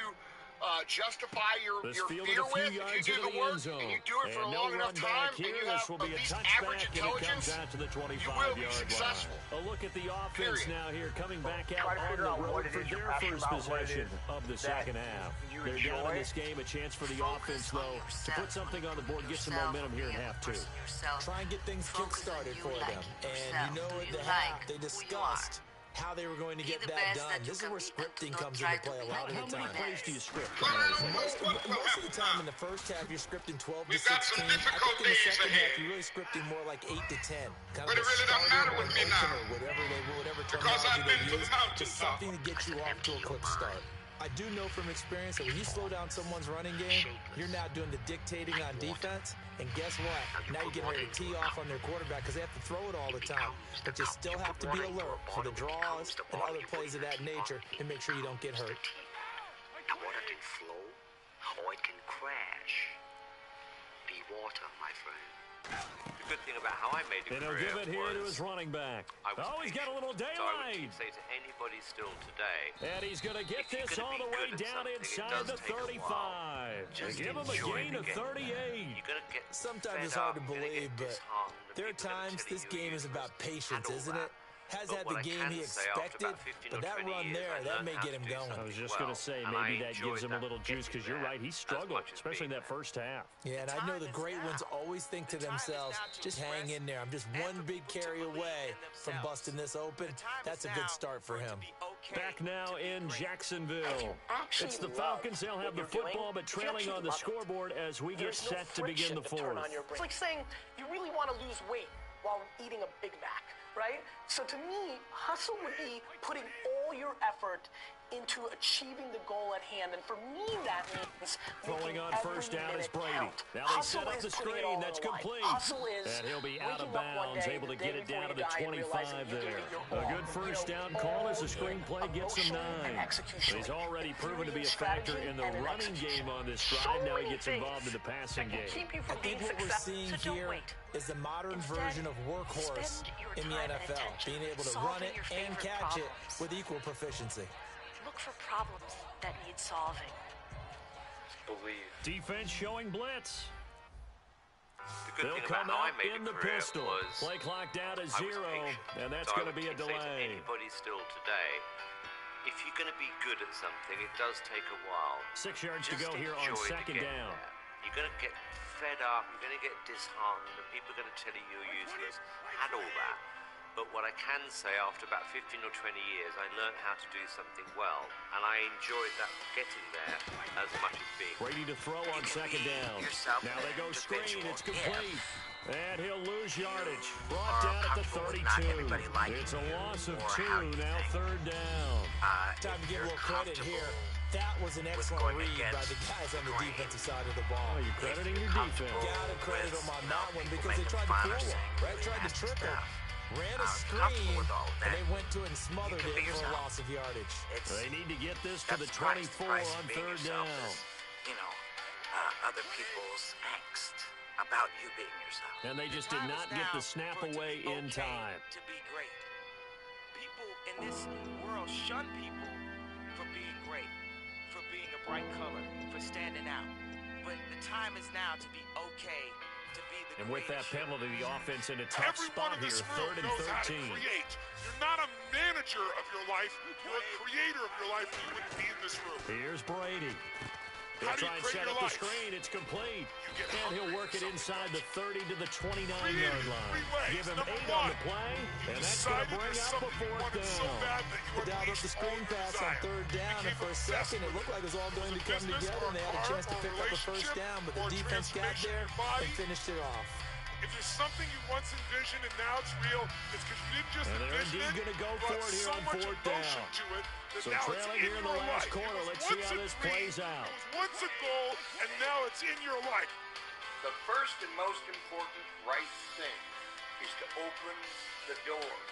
justify your This fear fielded a few with, if yards you do into the the work end zone. and you do it for a And long no enough run back time here. and you This have will be at a least touchback, average and it comes intelligence, out to the you will be 25-yard line. successful. A look at the offense Period. now here, coming back Try out to on figure the out what road it for is you're their passionate first about, what it possession is of the that second half. you They're down in enjoy. this game, a chance for the offense, though, to put something on the board, get some momentum here in half two. Try and get things kick-started for them. And you know at the half, they discussed how they were going to get that done. This is where scripting comes into play a lot of the time. How many plays do you script? Most of the time in the first half, you're scripting 12 to 16. I think in the second half, you're really scripting more like 8 to 10. Kind of a starter or an opener, whatever terminology they use, just something to get you off to a quick start. I do know from experience that when you slow down someone's running game, you're now doing the dictating on defense. And guess what? Now you're getting ready to tee off on their quarterback because they have to throw it all the time. But you still have to be alert for the draws and other plays of that nature and make sure you don't get hurt. The water can flow or it can crash. Be water, my friend. The good thing about how I made a And he'll career give it here to was his running back. Oh, he's got a little So I daylight. would say to anybody still today, And he's going to get if you're this gonna all be the way good at down something, it inside does the take a while. 35. Just Give him a enjoy gain the of game. 38. You're gonna get Sometimes fed it's hard to up, you're gonna believe, get but disheartened, and there are people are gonna times tell this you game you're is about useless. patience, Had all isn't that. it? Has But had what the I game can he say after expected, about 15 but or that 20 run years, there, I that learned may how get to him do going. I was something just going to say, well, and maybe I that gives enjoyed him a that little juice because you're getting right. He there struggled, as much as especially in being that first half. Yeah, and I know the great ones always think to themselves, just hang in there. I'm just one big carry away from busting this open. That's a good start for him. Back now in Jacksonville. It's the Falcons. They'll have the football, but trailing on the scoreboard as we get set to begin the fourth. It's like saying you really want to lose weight while eating a Big Mac, right? So to me, hustle would be putting all your effort into achieving the goal at hand. And for me, that means Throwing on first down is Brady. Count. Now they Hustle set up is the putting it screen. all That's on the line. complete. Hustle is And he'll be out of waking up one bounds, day, able to the get day it down to before the you die and realizing 25 you gave there. it your A all. good first You know, down call as the all screenplay gets him emotionally 9. and executionally. He's already proven to be a Strategy factor in the and an running execution. game on this So drive. Now he many gets involved in things the passing game. keep you I from think being what we're successful. seeing So don't here wait. is the modern Instead, version of workhorse spend your in the time and NFL, attention being able to solving run it your and favorite catch it problems. with equal proficiency. Look for problems that need solving. believe. Defense showing blitz. The good They'll thing come about how I out made in a the career pistol. was Play clock down to I was 0, patient. and that's So I going to would be a say to delay. anybody still today, if you're going to be good at something, it does take a while. 6 yards to Just go here on enjoy the second getting down. there. You're going to get fed up, you're going to get disheartened, and people are going to tell you you're useless. Had all that. But what I can say, after about 15 or 20 years, I learned how to do something well, and I enjoyed that getting there as much as being. Brady to throw on second down. Now they go screen. It's complete. And he'll lose yardage. Brought down at the 32. It's a loss of 2. Now third down. Time to give a little credit here. That was an excellent read by the guys on the defensive side of the ball. Oh, you're crediting your defense. Gotta credit them on that one because they tried to fool him, right? Tried to trick him. Ran a screen, and they went to it and smothered it for a loss of yardage. They need to get this to the 24 on third down. You know, other people's angst. about you being yourself. And they just did not get the snap away in time. To be great. People in this world shun people for being great, for being a bright color, for standing out. But the time is now to be okay, to be the And with that greatest. penalty, the offense in a tough Everyone spot in here, this room 3rd and knows how to 13. create. You're not a manager of your life. You're a creator of your life, or you wouldn't be in this room. Here's Brady. He'll How do try you and create set your up the life? screen. It's complete. get And he'll hungry work it for inside the 30 to the 29-yard Creating line. three ways. Give him Number 8 on one, the play, you and that's going to decided bring there's up a something you 4th wanted so down. bad that you Dialed up the screen pass on 3rd down, and for a second it looked like it was all going to come together, and they had a chance to pick up a first down, but the defense got there and finished it off. If there's something you once envisioned and now it's real, it's because you didn't just And they're envision indeed it, going to go but for it here so on much 4th emotion down. to it that So now it's trailing in here in the your last life. quarter. It was Let's see once how a this dream, plays out. It was once a goal, and now it's in your life. The first and most important right thing is to open the doors.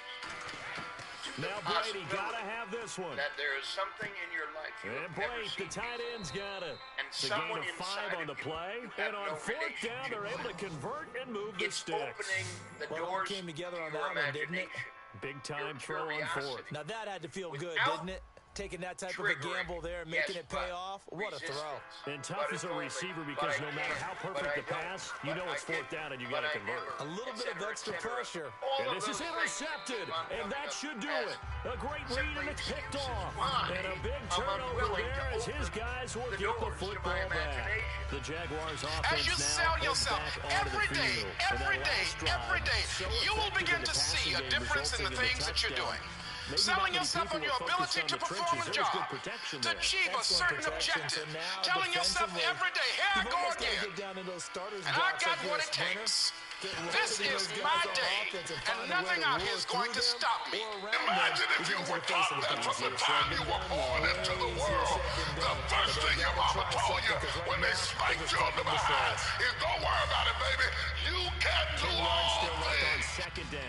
Now Brady got to have this one. That there is something in your life you And have never Blake, the seen tight end's got it. And It's a gain someone of 5 inside on of the you play. you And have on no 4th down, they're able to convert and move the It's sticks. opening the Well, it all doors came together on to your that one, didn't it? imagination. Big time Your throw on 4th. Now that had to feel good, Without didn't it? Taking that type of a gamble there and making it pay off. What a throw. And tough as a receiver because no matter how perfect the pass, you know it's 4th down and you got to convert. A little bit of extra pressure. And this is intercepted, and that should do it. A great read, and it's picked off. And a big turnover there as his guys will get the football back. The Jaguars offense As you now sell heads yourself back onto every the day, field. And that every day, last drive, every day, so you will effective begin in the to see passing a game, difference in the resulting things that you're touchdown. doing. Maybe Selling not many yourself people on your were focused ability on to the perform trenches. a There was job, good protection to there. achieve a Excellent certain protection. objective. So now, Telling yourself defensively, every day, here I you've go almost got to again. get down to those starters' And I drops got like you're what a it sprinter. takes. Get This loaded in is those guys my on day, offense and and find a way nothing to out roar here is going through to them stop me. or around Imagine them if you to were get to the face taught of the that from the defense. time you were born into the world. The first thing your mama told you when they spanked you on the behind is don't worry about it, baby. You can do all things.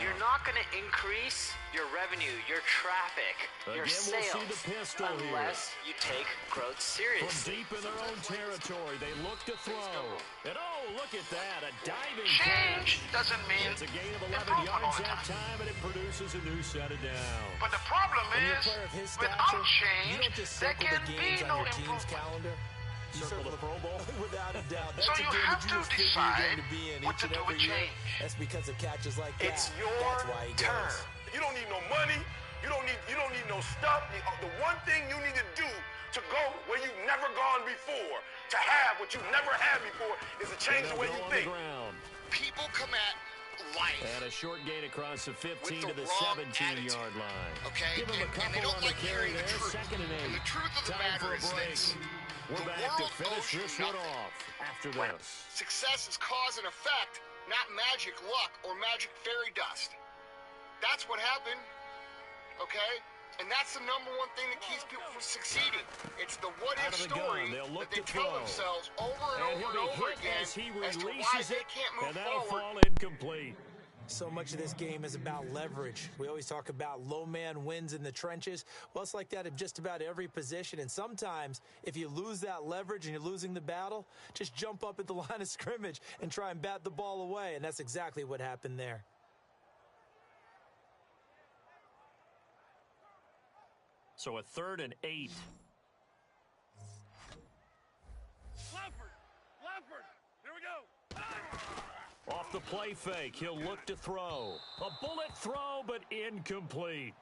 You're not going to increase your revenue, your traffic, your Again, we'll sales, see the pistol unless you take growth From seriously. deep in their own territory, they look to throw. And oh, look at that, a diving Change catch. doesn't mean It's a gain of 11 improvement all yards the that time. time, and it produces a new set of downs. But the problem When you're a is, player of his without stature, you change, don't just there circle can the be games no on your team's improvement. calendar. You Circle the Pro Bowl? Without a doubt. That's So a you game have that you to just figure you're decide going to be in what each to and do every with year. change. That's because of catches like that. It's your That's why he turn. goes. You don't need no money. You don't need no stuff. The one thing you need to do to go where you've never gone before, to have what you've never had before, is to change the way you think. People come at life. And a short gain across the 15 the to the wrong 17-yard line. Okay? Give them a And they couple don't on the like carry hearing the there, truth. 2nd and 8. And the truth of the Time matter for a is break. this. We're The back to world finish owes you this one nothing. off after When this. success is cause and effect, not magic luck or magic fairy dust. That's what happened, okay? And that's the number one thing that keeps people from succeeding. It's the Out what-if of the gun, story they'll look that they to tell throw. themselves over and And over he'll and be over hit again as he as to why releases they it, can't move and that'll forward. fall incomplete. So much of this game is about leverage. We always talk about low man wins in the trenches. Well, it's like that in just about every position. And sometimes if you lose that leverage and you're losing the battle, just jump up at the line of scrimmage and try and bat the ball away. And that's exactly what happened there. So a 3rd and 8. Leopard, here we go. Off the play fake, he'll look to throw. A bullet throw, but incomplete.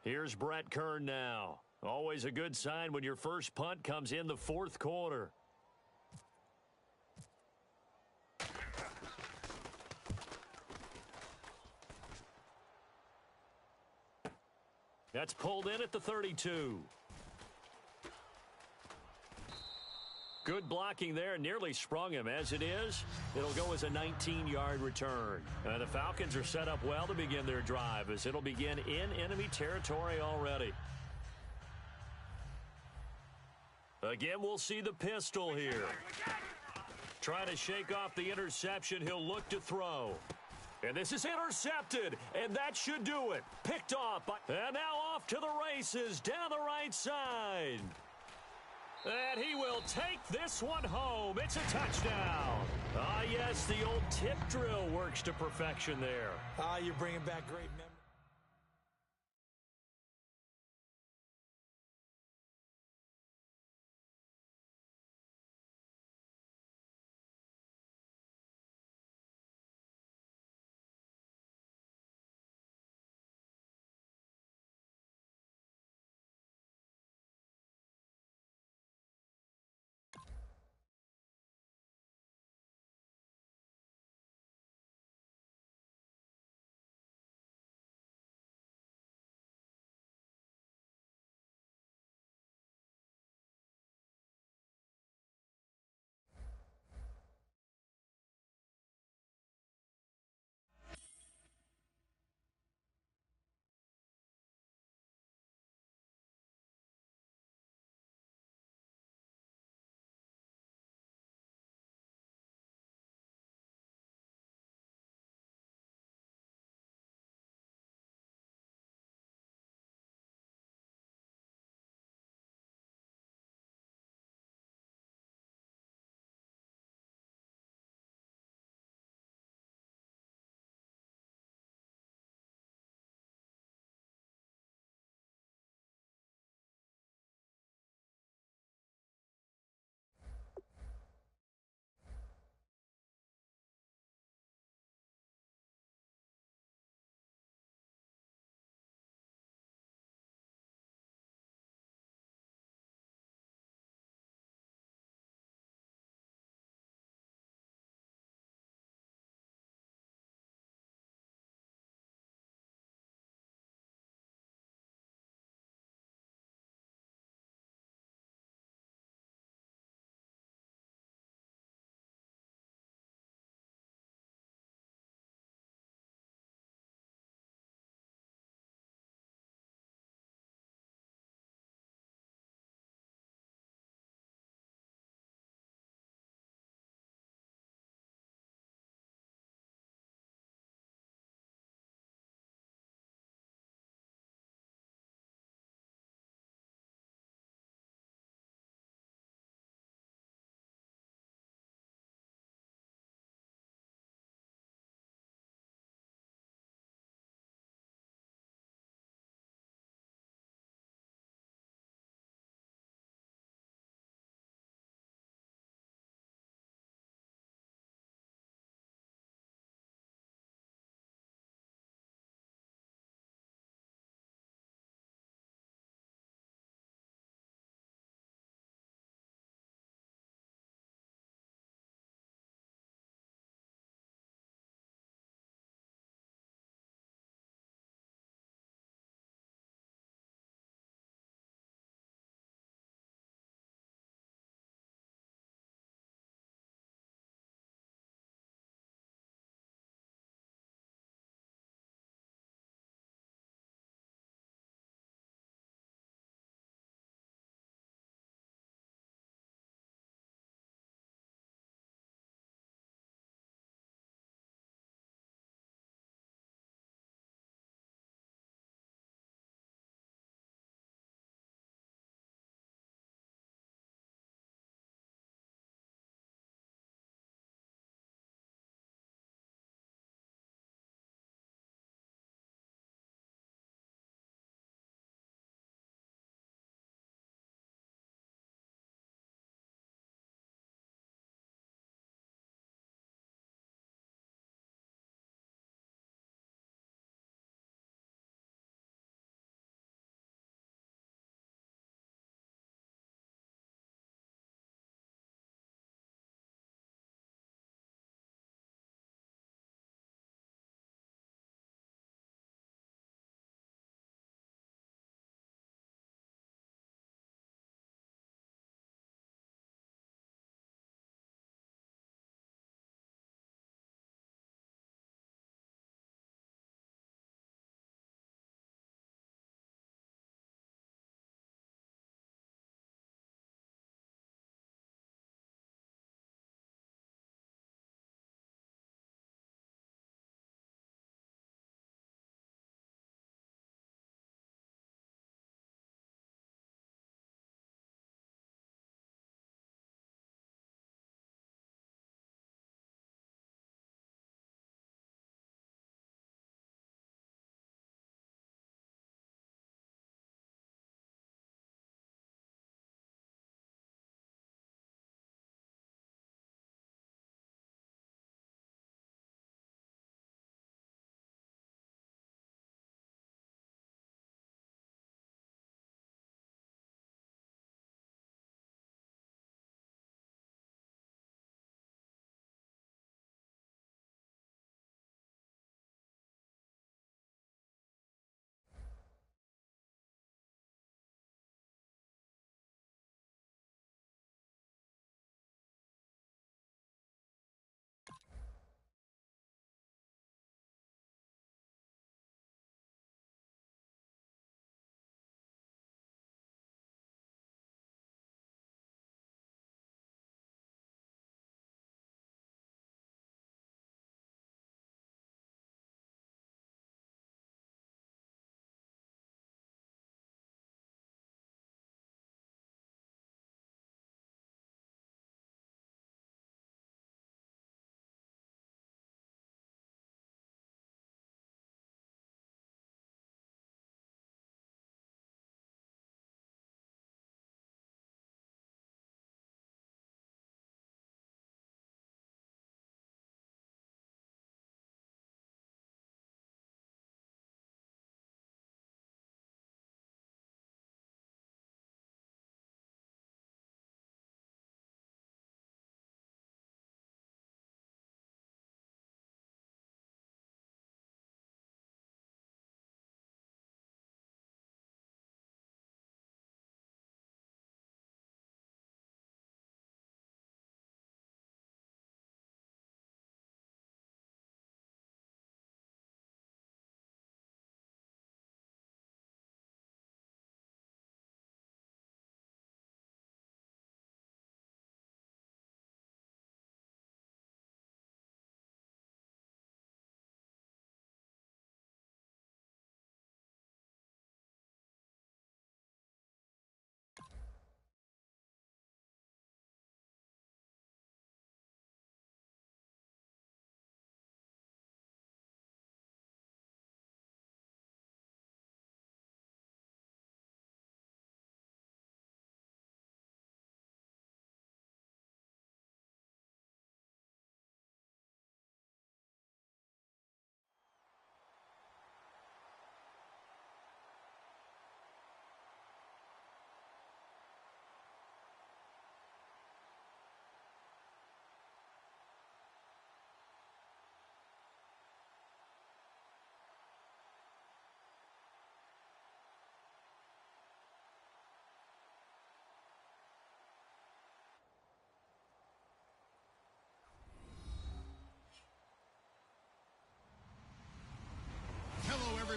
Here's Brett Kern now. Always a good sign when your first punt comes in the 4th quarter. That's pulled in at the 32. Good blocking there, nearly sprung him. As it is, it'll go as a 19-yard return. And the Falcons are set up well to begin their drive, as it'll begin in enemy territory already. Again, we'll see the pistol here. Trying to shake off the interception, he'll look to throw. And this is intercepted, and that should do it. Picked off. And now off to the races down the right side. And he will take this one home. It's a touchdown. Ah, yes, the old tip drill works to perfection there. Ah, you're bringing back great memories.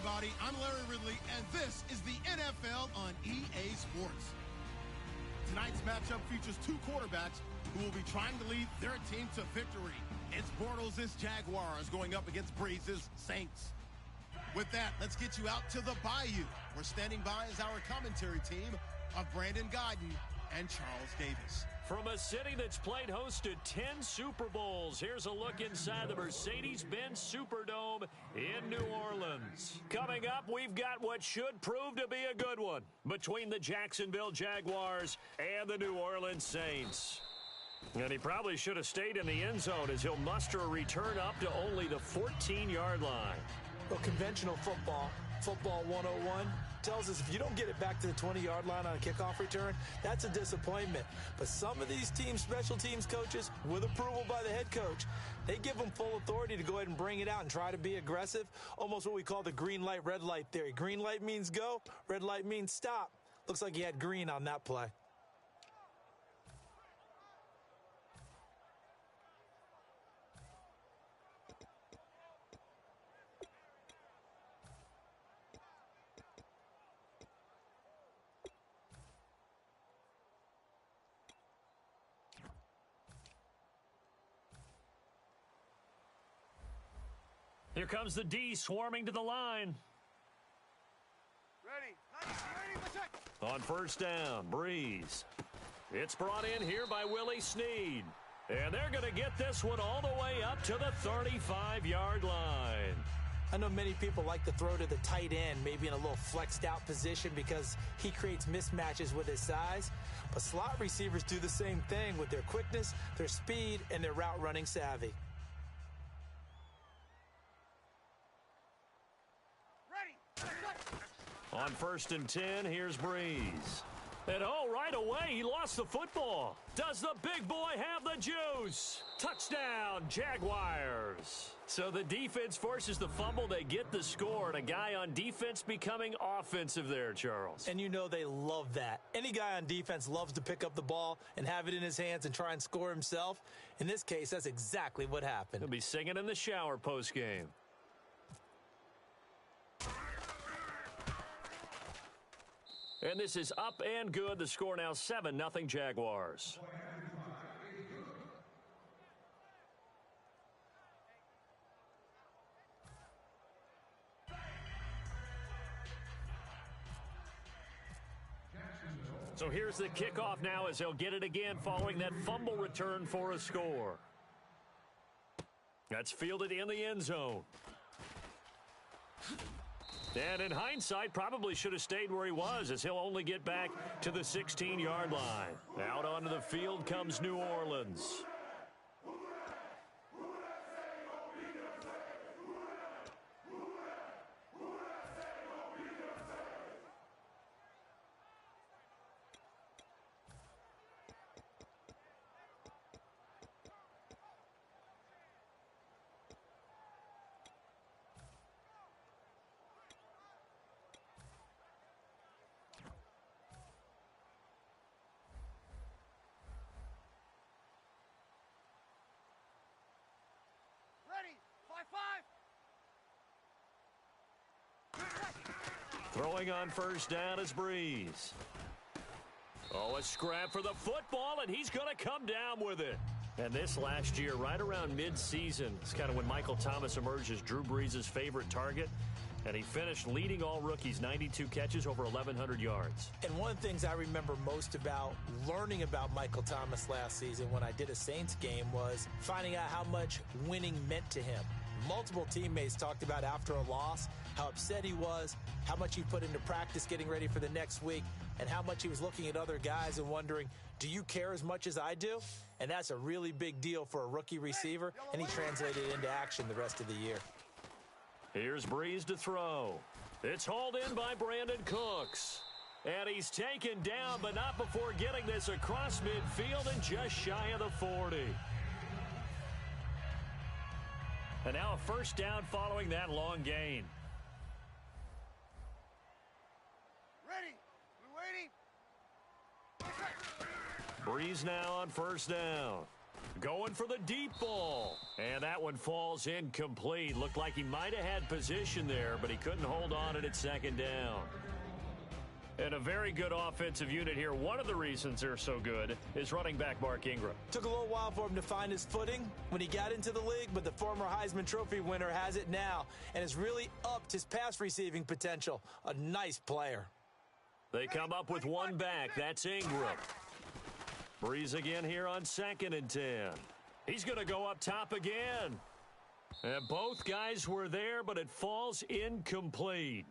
everybody. I'm Larry Ridley, and this is the NFL on EA Sports. Tonight's matchup features two quarterbacks who will be trying to lead their team to victory. It's Bortles' Jaguars going up against Brees' Saints. With that, let's get you out to the Bayou. We're standing by as our commentary team of Brandon Guyton and Charles Davis. From a city that's played host to 10 Super Bowls, here's a look inside the Mercedes-Benz Superdome in New Orleans. Coming up, we've got what should prove to be a good one between the Jacksonville Jaguars and the New Orleans Saints. And he probably should have stayed in the end zone as he'll muster a return up to only the 14-yard line. Well, conventional football, football 101, tells us if you don't get it back to the 20-yard line on a kickoff return, that's a disappointment. But some of these teams, special teams coaches, with approval by the head coach, they give them full authority to go ahead and bring it out and try to be aggressive, almost what we call the green light, red light theory. Green light means go, red light means stop. Looks like he had green on that play. Here comes the D swarming to the line. Ready. On first down, Brees. It's brought in here by Willie Snead. And they're going to get this one all the way up to the 35-yard line. I know many people like to throw to the tight end, maybe in a little flexed out position because he creates mismatches with his size. But slot receivers do the same thing with their quickness, their speed, and their route running savvy. On first and 10, here's Brees. And right away, he lost the football. Does the big boy have the juice? Touchdown, Jaguars. So the defense forces the fumble. They get the score, and a guy on defense becoming offensive there, Charles. And you know they love that. Any guy on defense loves to pick up the ball and have it in his hands and try and score himself. In this case, that's exactly what happened. He'll be singing in the shower postgame. And this is up and good. The score now 7-0 Jaguars. So here's the kickoff now as they'll get it again following that fumble return for a score. That's fielded in the end zone. And in hindsight, probably should have stayed where he was as he'll only get back to the 16-yard line. Out onto the field comes New Orleans. Throwing on first down is Brees. Oh, a scrap for the football, and he's going to come down with it. And this last year, right around mid-season, it's kind of when Michael Thomas emerged as Drew Brees' favorite target. And he finished leading all rookies, 92 catches, over 1,100 yards. And one of the things I remember most about learning about Michael Thomas last season when I did a Saints game was finding out how much winning meant to him. Multiple teammates talked about after a loss how upset he was, how much he put into practice getting ready for the next week, and how much he was looking at other guys and wondering, do you care as much as I do? And that's a really big deal for a rookie receiver, and he translated it into action the rest of the year. Here's Brees to throw. It's hauled in by Brandon Cooks. And he's taken down, but not before getting this across midfield and just shy of the 40. And now a first down following that long gain. Ready. We're waiting. Brees now on first down. Going for the deep ball. And that one falls incomplete. Looked like he might have had position there, but he couldn't hold on at second down. And a very good offensive unit here. One of the reasons they're so good is running back Mark Ingram. Took a little while for him to find his footing when he got into the league, but the former Heisman Trophy winner has it now and has really upped his pass receiving potential. A nice player. They come up with one back. That's Ingram. Breeze again here on 2nd and 10. He's going to go up top again. And both guys were there, but it falls incomplete.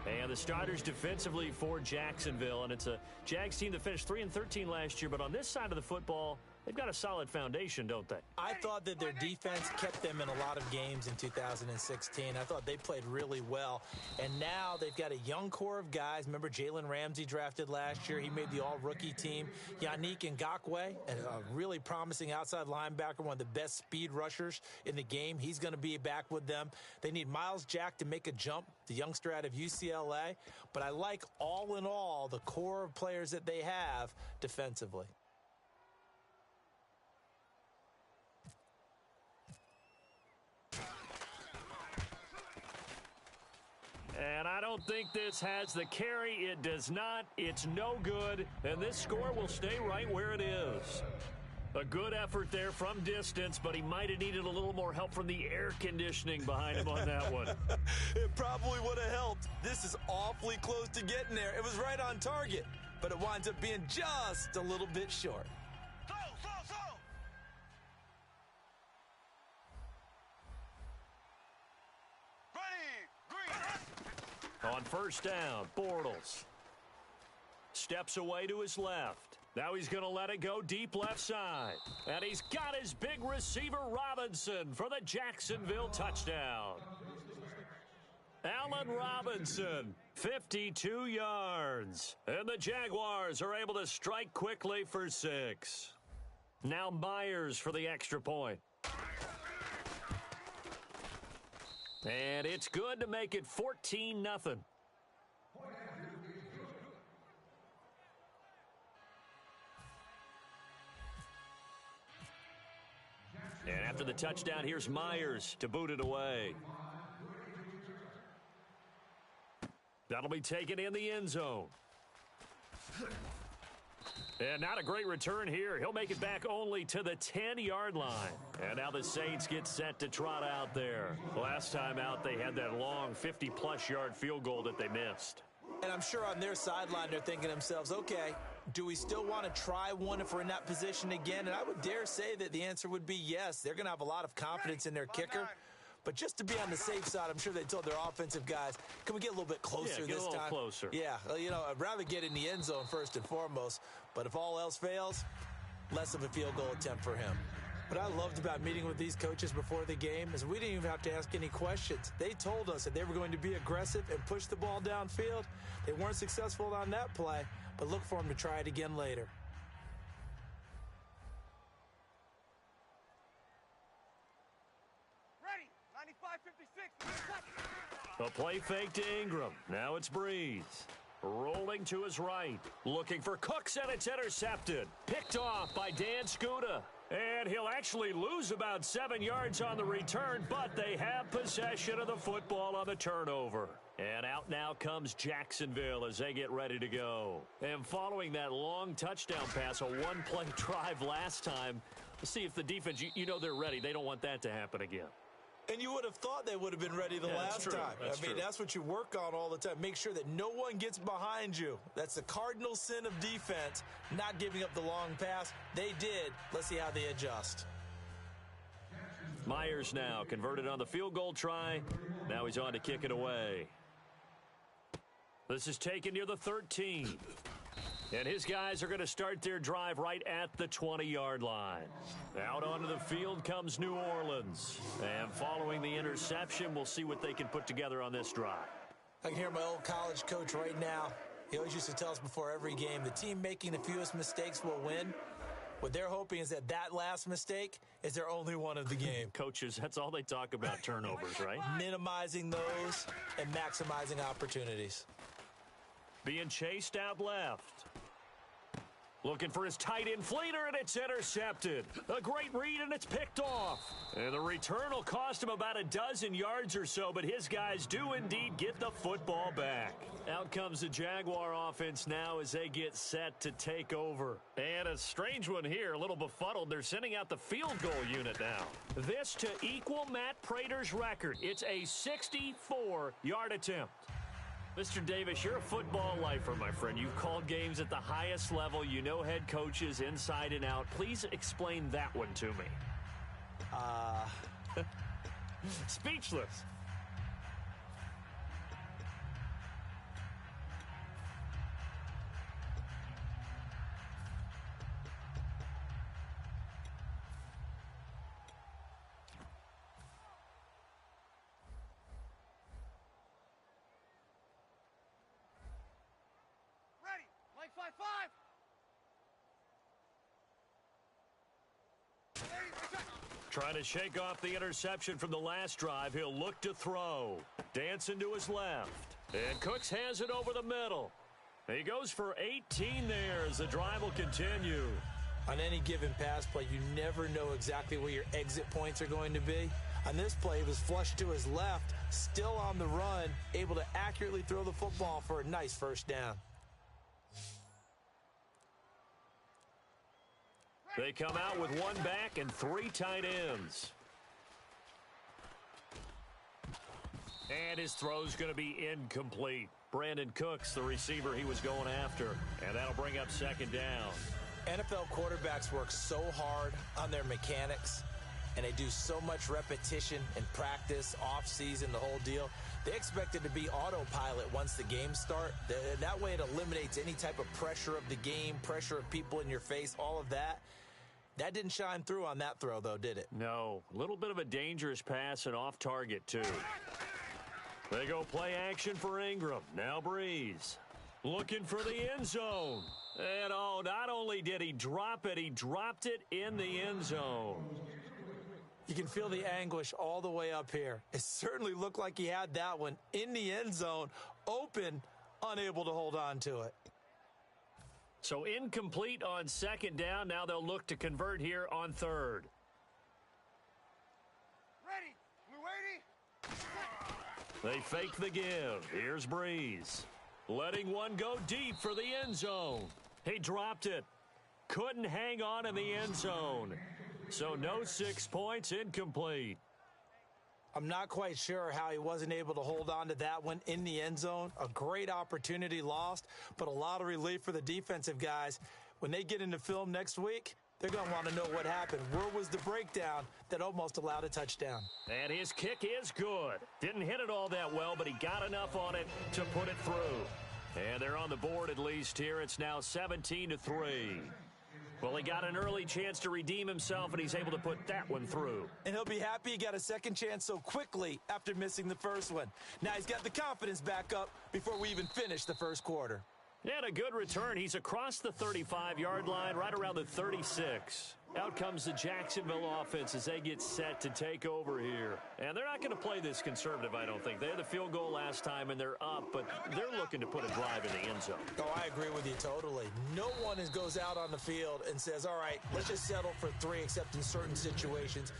And the starters defensively for Jacksonville, and it's a Jags team that finished 3-13 last year, but on this side of the football, they've got a solid foundation, don't they? I thought that their defense kept them in a lot of games in 2016. I thought they played really well, and now they've got a young core of guys. Remember Jalen Ramsey drafted last year. He made the all-rookie team. Yannick Ngakoue, a really promising outside linebacker, one of the best speed rushers in the game. He's going to be back with them. They need Miles Jack to make a jump, the youngster out of UCLA, but I like all in all the core of players that they have defensively. And I don't think this has the carry. It does not. It's no good. And this score will stay right where it is. A good effort there from distance, but he might have needed a little more help from the air conditioning behind him on that one. It probably would have helped. This is awfully close to getting there. It was right on target, but it winds up being just a little bit short. On first down, Bortles steps away to his left. Now he's going to let it go deep left side. And he's got his big receiver, Robinson, for the Jacksonville touchdown. Allen Robinson, 52 yards. And the Jaguars are able to strike quickly for 6. Now Myers for the extra point. And it's good to make it 14-0. And after the touchdown, here's Myers to boot it away. That'll be taken in the end zone. And not a great return here. He'll make it back only to the 10-yard line. And now the Saints get set to trot out there. Last time out, they had that long 50-plus yard field goal that they missed. And I'm sure on their sideline, they're thinking to themselves, okay, do we still want to try one if we're in that position again? And I would dare say that the answer would be yes. They're going to have a lot of confidence in their kicker. But just to be on the safe side, I'm sure they told their offensive guys, can we get a little bit closer this time? Yeah, get a little closer. Yeah, well, you know, I'd rather get in the end zone first and foremost. But if all else fails, less of a field goal attempt for him. What I loved about meeting with these coaches before the game is we didn't even have to ask any questions. They told us that they were going to be aggressive and push the ball downfield. They weren't successful on that play, but look for them to try it again later. A play fake to Ingram. Now it's Breeze. Rolling to his right. Looking for Cooks, and it's intercepted. Picked off by Dan Skuta. And he'll actually lose about 7 yards on the return, but they have possession of the football on the turnover. And out now comes Jacksonville as they get ready to go. And following that long touchdown pass, a one-play drive last time, let's see if the defense, you know they're ready. They don't want that to happen again. And you would have thought they would have been ready the last time. I mean, that's what you work on all the time. Make sure that no one gets behind you. That's the cardinal sin of defense, not giving up the long pass. They did. Let's see how they adjust. Myers now converted on the field goal try. Now he's on to kick it away. This is taken near the 13. And his guys are going to start their drive right at the 20-yard line. Out onto the field comes New Orleans. And following the interception, we'll see what they can put together on this drive. I can hear my old college coach right now. He always used to tell us before every game, the team making the fewest mistakes will win. What they're hoping is that last mistake is their only one of the game. Coaches, that's all they talk about, turnovers, right? Minimizing those and maximizing opportunities. Being chased out left. Looking for his tight end Fleeter, and it's intercepted. A great read, and it's picked off. And the return will cost him about a dozen yards or so, but his guys do indeed get the football back. Out comes the Jaguar offense now as they get set to take over. And a strange one here, a little befuddled. They're sending out the field goal unit now. This to equal Matt Prater's record. It's a 64-yard attempt. Mr. Davis, you're a football lifer, my friend. You've called games at the highest level. You know head coaches inside and out. Please explain that one to me. Speechless. Ready. Like 5-5. Trying to shake off the interception from the last drive. He'll look to throw. Dancing to his left. And Cooks has it over the middle. He goes for 18 there as the drive will continue. On any given pass play, you never know exactly where your exit points are going to be. On this play, he was flushed to his left, still on the run, able to accurately throw the football for a nice first down. They come out with one back and three tight ends. And his throw's going to be incomplete. Brandon Cooks, the receiver he was going after. And that'll bring up second down. NFL quarterbacks work so hard on their mechanics, and they do so much repetition and practice, off-season, the whole deal. They expect it to be autopilot once the games start. That way it eliminates any type of pressure of the game, pressure of people in your face, all of that. That didn't shine through on that throw, though, did it? No. A little bit of a dangerous pass and off target, too. They go play action for Ingram. Now Breeze. Looking for the end zone. And, oh, not only did he drop it, he dropped it in the end zone. You can feel the anguish all the way up here. It certainly looked like he had that one in the end zone, open, unable to hold on to it. So incomplete on second down. Now they'll look to convert here on third. Ready. We're waiting. They fake the give. Here's Breeze. Letting one go deep for the end zone. He dropped it. Couldn't hang on in the end zone. So no 6 points, incomplete. I'm not quite sure how he wasn't able to hold on to that one in the end zone. A great opportunity lost, but a lot of relief for the defensive guys. When they get into film next week, they're going to want to know what happened. Where was the breakdown that almost allowed a touchdown? And his kick is good. Didn't hit it all that well, but he got enough on it to put it through. And they're on the board at least here. It's now 17-3. Well, he got an early chance to redeem himself, and he's able to put that one through. And he'll be happy he got a second chance so quickly after missing the first one. Now he's got the confidence back up before we even finish the first quarter. And a good return. He's across the 35-yard line, right around the 36. Out comes the Jacksonville offense as they get set to take over here. And they're not going to play this conservative, I don't think. They had the field goal last time, and they're up, but they're looking to put a drive in the end zone. Oh, I agree with you totally. No one goes out on the field and says, all right, let's just settle for 3, except in certain situations.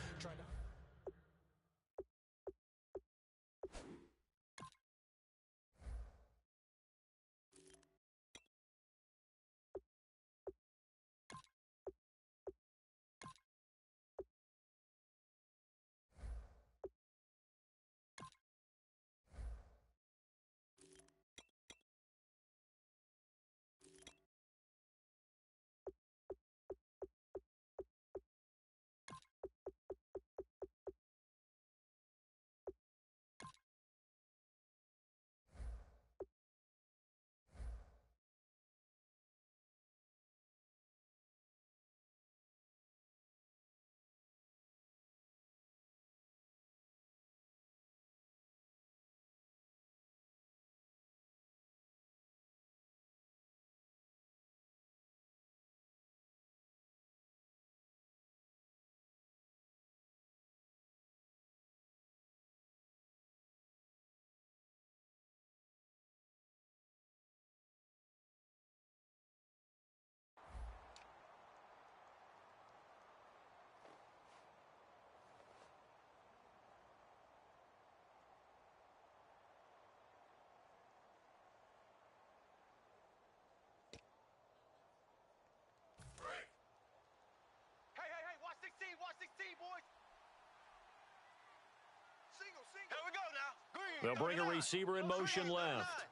They'll bring a receiver in motion left.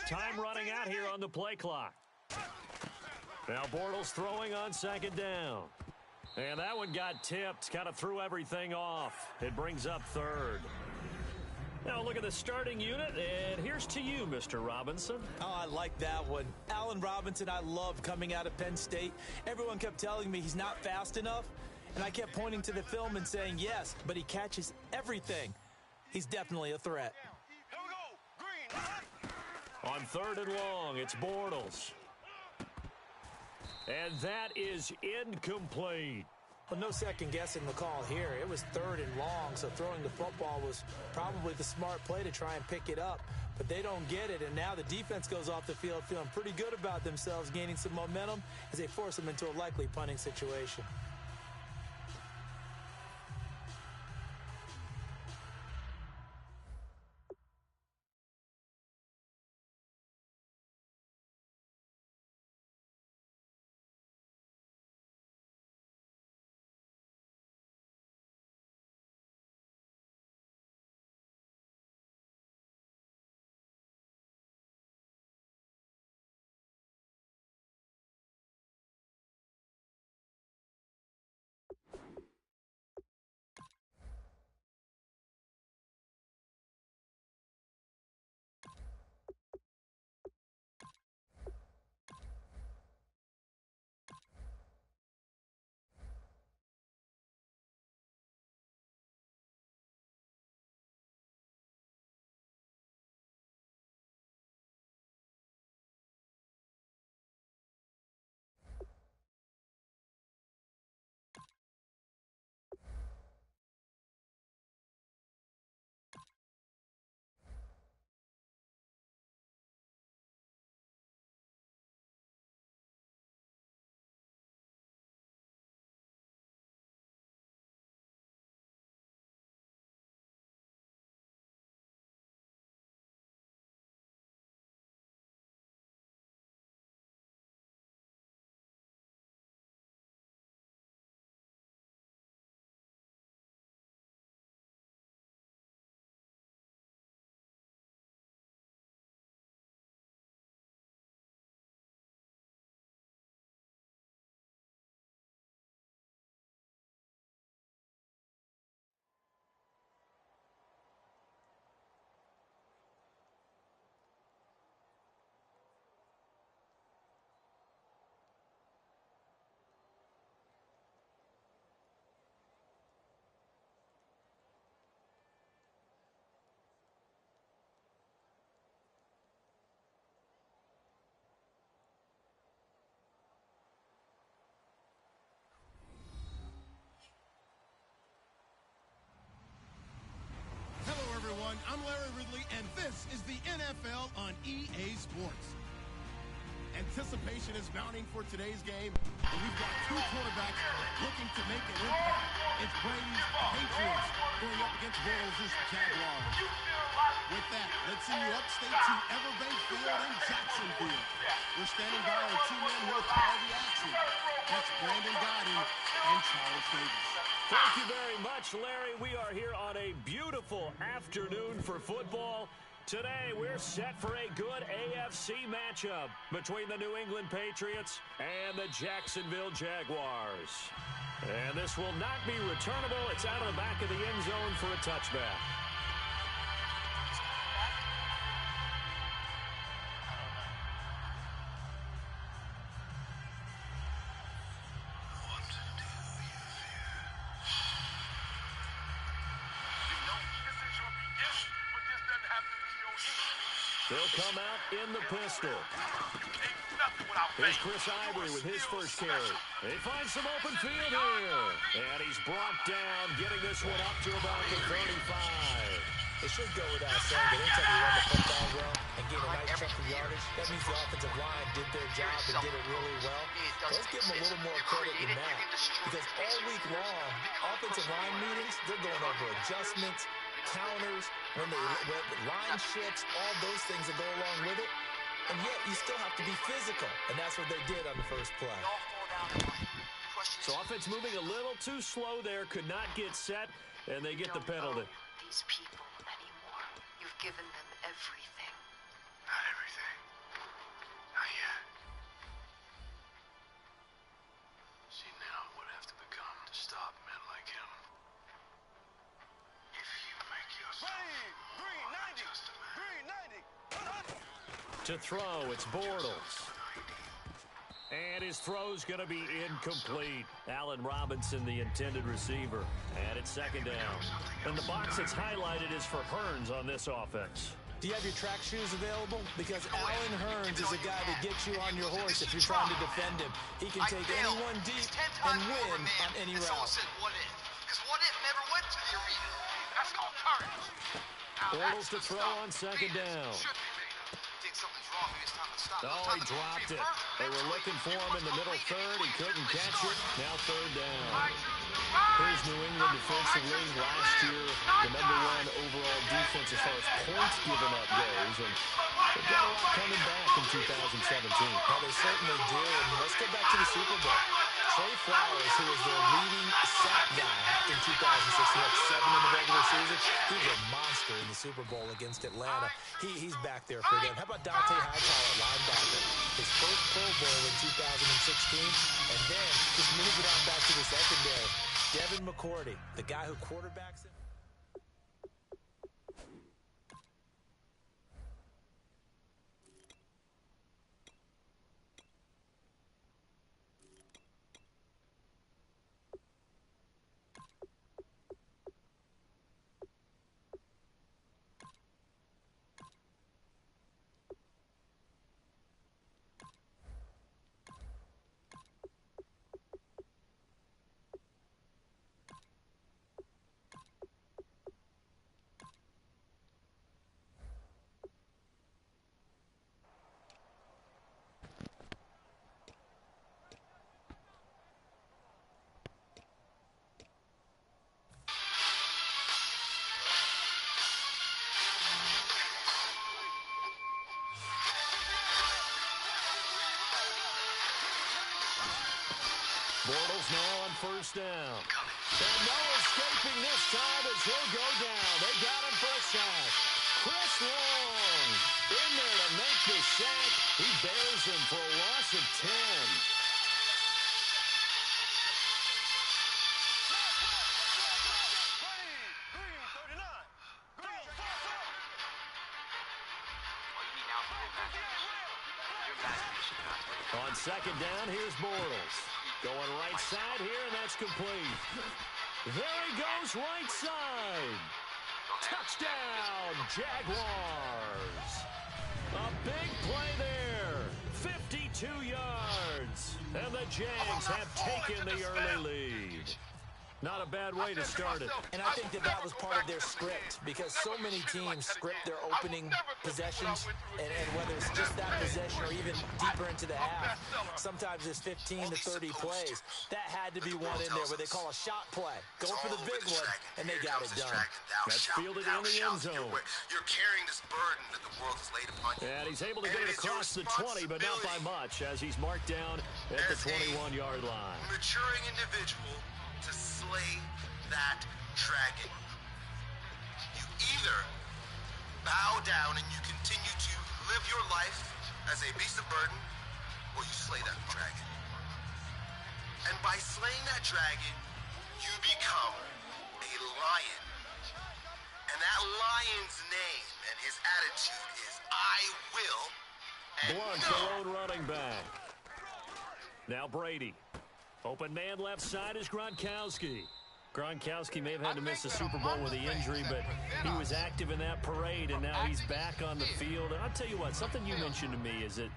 Time running out here on the play clock. Now Bortles throwing on second down. And that one got tipped, kind of threw everything off. It brings up third. Now look at the starting unit, and here's to you, Mr. Robinson. Oh, I like that one. Allen Robinson, I love coming out of Penn State. Everyone kept telling me he's not fast enough, and I kept pointing to the film and saying yes, but he catches everything. He's definitely a threat. On third and long, it's Bortles. And that is incomplete. Well, no second guessing the call here. It was third and long, so throwing the football was probably the smart play to try and pick it up. But they don't get it, and now the defense goes off the field feeling pretty good about themselves, gaining some momentum as they force them into a likely punting situation. I'm Larry Ridley, and this is the NFL on EA Sports. Anticipation is mounting for today's game, and we've got two quarterbacks looking to make an impact. It's Brady's Patriots going up against Bortles' Jaguars. With that, let's send you upstate to Everbank Field in Jacksonville. We're standing by our two men who will call the action. That's Brandon Gotti and Charles Davis. Thank you very much, Larry. We are here on a beautiful afternoon for football. Today, we're set for a good AFC matchup between the New England Patriots and the Jacksonville Jaguars. And this will not be returnable. It's out of the back of the end zone for a touchback. They'll come out in the pistol. Here's Chris Ivory with his first carry. He finds some open field here. And he's brought down, getting this one up to about the 35. It should go without saying, but anytime you run the football well and get a nice chunk of yardage, that means the offensive line did their job and did it really well. Let's give them a little more credit than that, because all week long, offensive line meetings, they're going over adjustments, counters, when line shifts, all those things that go along with it. And yet, you still have to be physical, and that's what they did on the first play. They all fall down the line. The question So offense moving a little too slow there, could not get set, and they get the penalty. These people anymore. You've given them everything. Not everything. Not yet. See, now it would have to become to stop men like him. If you make yourself just a man. To throw, it's Bortles. And his throw's going to be incomplete. Allen Robinson, the intended receiver. And it's second down. And the box that's highlighted is for Hearns on this offense. Do you have your track shoes available? Because Allen Hearns is a guy that gets you on your horse if you're trying to defend him. He can take anyone deep and win on any route. What if? Because what if never went to the arena? That's called courage. Bortles to throw on second down. Oh, he dropped it. They were looking for him in the middle third. He couldn't catch it. Now third down. Here's New England defensively. Last year, the #1 overall defense as far as points given up goes. And they've got a lot coming back in 2017. Well, they certainly do. And let's go back to the Super Bowl. Trey Flowers, who was their leading sack guy in 2016, had 7 in the regular season. He was a monster in the Super Bowl against Atlanta. He's back there for them. How about Dante Hightower, linebacker? His first Pro Bowl in 2016, and then just moved it on back to the secondary. Devin McCourty, the guy who quarterbacks him. Bortles now on first down. And no escaping this time as he'll go down. They got him for a sack. Chris Long in there to make the sack. He bears him for a loss of 10. On second down, here's Bortles. Going right side here, and that's complete. There he goes, right side. Touchdown, Jaguars. A big play there. 52 yards. And the Jags have taken the early lead. Not a bad way to start it. And I think that was part of their script, because so many teams script their opening possessions, and whether it's just that possession or even deeper into the half, sometimes it's 15 to 30 plays. That had to be one in there where they call a shot play. Go for the big one, and they got it done. That's fielded in the end zone. You're carrying this burden that the world has laid upon you. And he's able to get it across the 20, but not by much, as he's marked down at the 21-yard line. Maturing individual to slay that dragon. You either bow down and you continue to live your life as a beast of burden, or you slay that dragon. And by slaying that dragon, you become a lion. And that lion's name and his attitude is, I will. Blunt, the lone running back. Now Brady. Open man left side is Gronkowski. Gronkowski may have had to miss the Super Bowl with the injury, but he was active in that parade, and now he's back on the field. And I'll tell you what, something you mentioned to me is that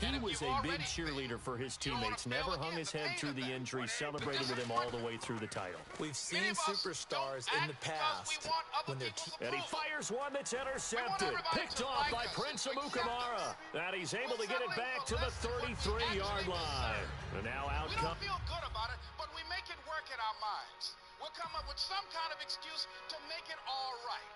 he was a big cheerleader for his teammates, never hung his head through the injury, celebrated with him all the way through the title. We've seen superstars in the past when they're and he fires one that's intercepted, picked off by Prince Amukamara. And he's able to get it back to the 33-yard line. And now out comes. We don't feel good about it, but we make it work in our minds. We'll come up with some kind of excuse to make it all right.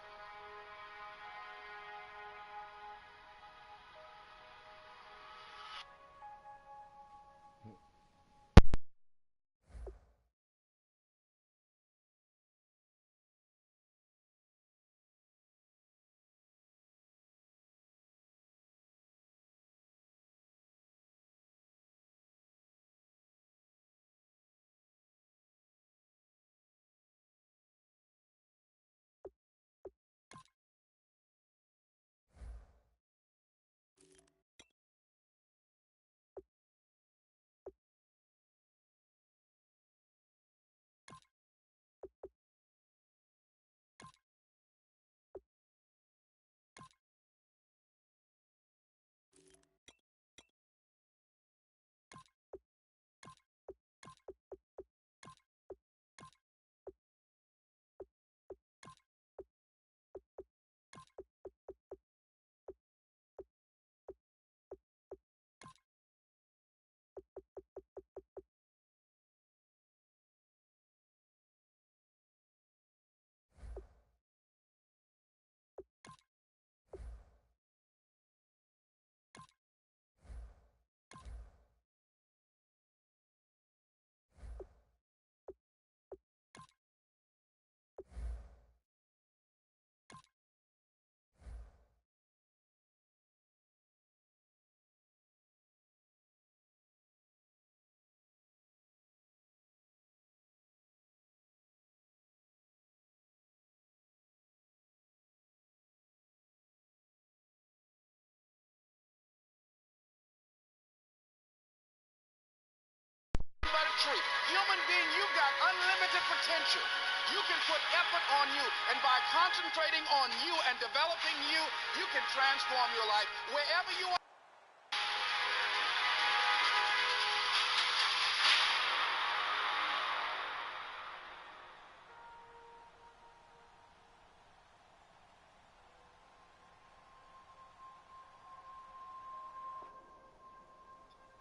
tree. Human being, you've got unlimited potential. You can put effort on you, and by concentrating on you and developing you, you can transform your life wherever you are.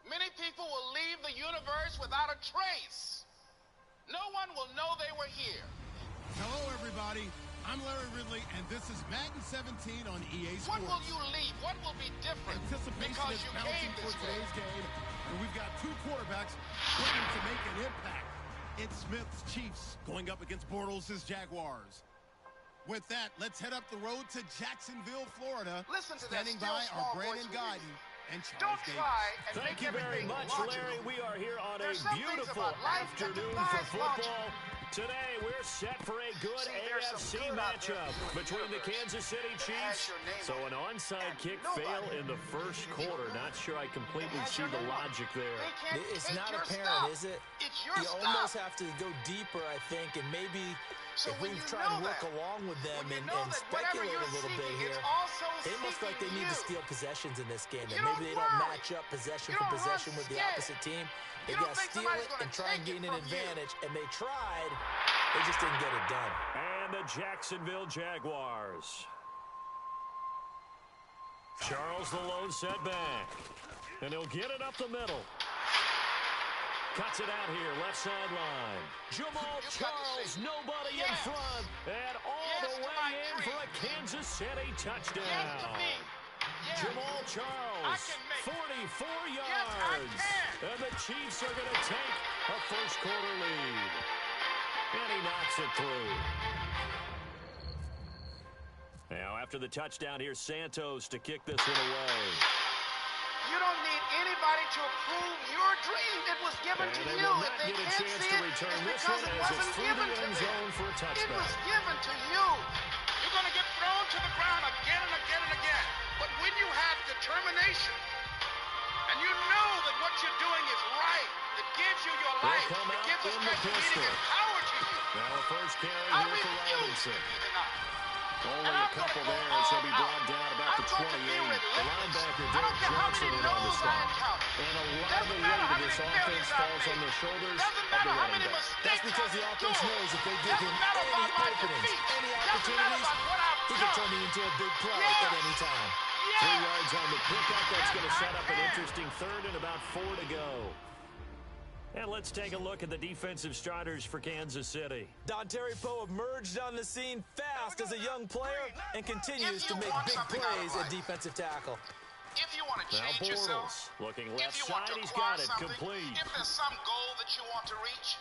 Many people will leave the universe without a trace. No one will know they were here. Hello, everybody. I'm Larry Ridley, and this is Madden 17 on EA Sports. What will you leave? What will be different? Anticipation because is you mounting came for this today's way. game, and we've got two quarterbacks looking to make an impact. It's Smith's Chiefs going up against Bortles' Jaguars. With that, let's head up the road to Jacksonville, Florida. Listen to that standing still by small our Brandon voice Guyton and Charles Don't Davis. try and Thank make you very everything much, logical. Larry. We are here on There's a some things beautiful about life that afternoon defies for football. Today, we're set for a good AFC matchup between the Kansas City Chiefs. So an onside kick fail in the first quarter. Not sure I completely see the logic there. It's not apparent, is it? You almost have to go deeper, I think, and maybe if we try and work along with them and speculate a little bit here, they must like they need to steal possessions in this game. That maybe they don't match up possession for possession with the opposite team. They got to steal it and try and gain an advantage, and they tried. They just didn't get it done. And the Jacksonville Jaguars. Charles the lone setback. And he'll get it up the middle. Cuts it out here, left sideline. Jamal Charles, nobody in front. And all the way in for a Kansas City touchdown. Jamal Charles, 44 yards. And the Chiefs are going to take a first quarter lead. And he knocks it through. Now, after the touchdown, here's Santos to kick this one away. You don't need anybody to approve your dream. It was given to you. If they can't see it, it's because it wasn't given to them. It was given to you. You're going to get thrown to the ground again and again and again. But when you have determination, and you know that what you're doing is right, it gives you your life. It gives a special meaning and power to you. Now a first carry here for Robinson. Only a couple there as he'll be brought down about the 28. The linebacker, Derek Johnson, in on the stop. And a lot of the weight of this offense falls on the shoulders of the running back. That's because the offense knows if they give him any openings, any opportunities, he can turn it into a big play at any time. 3 yards on the pickup. That's going to set up an interesting third and about 4 to go. And let's take a look at the defensive starters for Kansas City. Dontari Poe emerged on the scene fast as a young player and continues to make big plays at defensive tackle. If you want to change yourself, looking left side, he's got it complete. If there's some goal that you want to reach,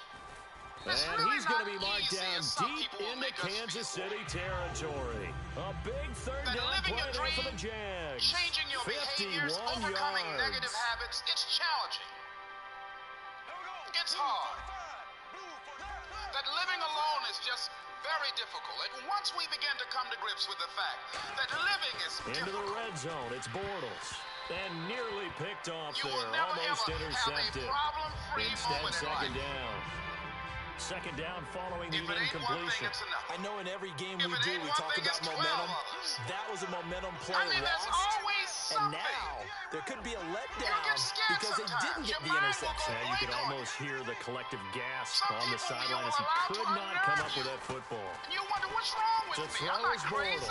and he's going to be marked down deep into Kansas City territory. A big third down play there for the Jags. Changing your behaviors, overcoming negative habits, it's challenging. It's hard. That living alone is just very difficult. And once we begin to come to grips with the fact that living is into the red zone, it's Bortles. And nearly picked off there, almost intercepted. Instead, second down. Second down following the incompletion. I know in every game we do, we talk about momentum. That was a momentum play lost. And now, there could be a letdown because they didn't get the interception. Yeah, you could almost hear the collective gasp on the sideline as he could not come up with that football. You wonder what's wrong with me. I'm not crazy.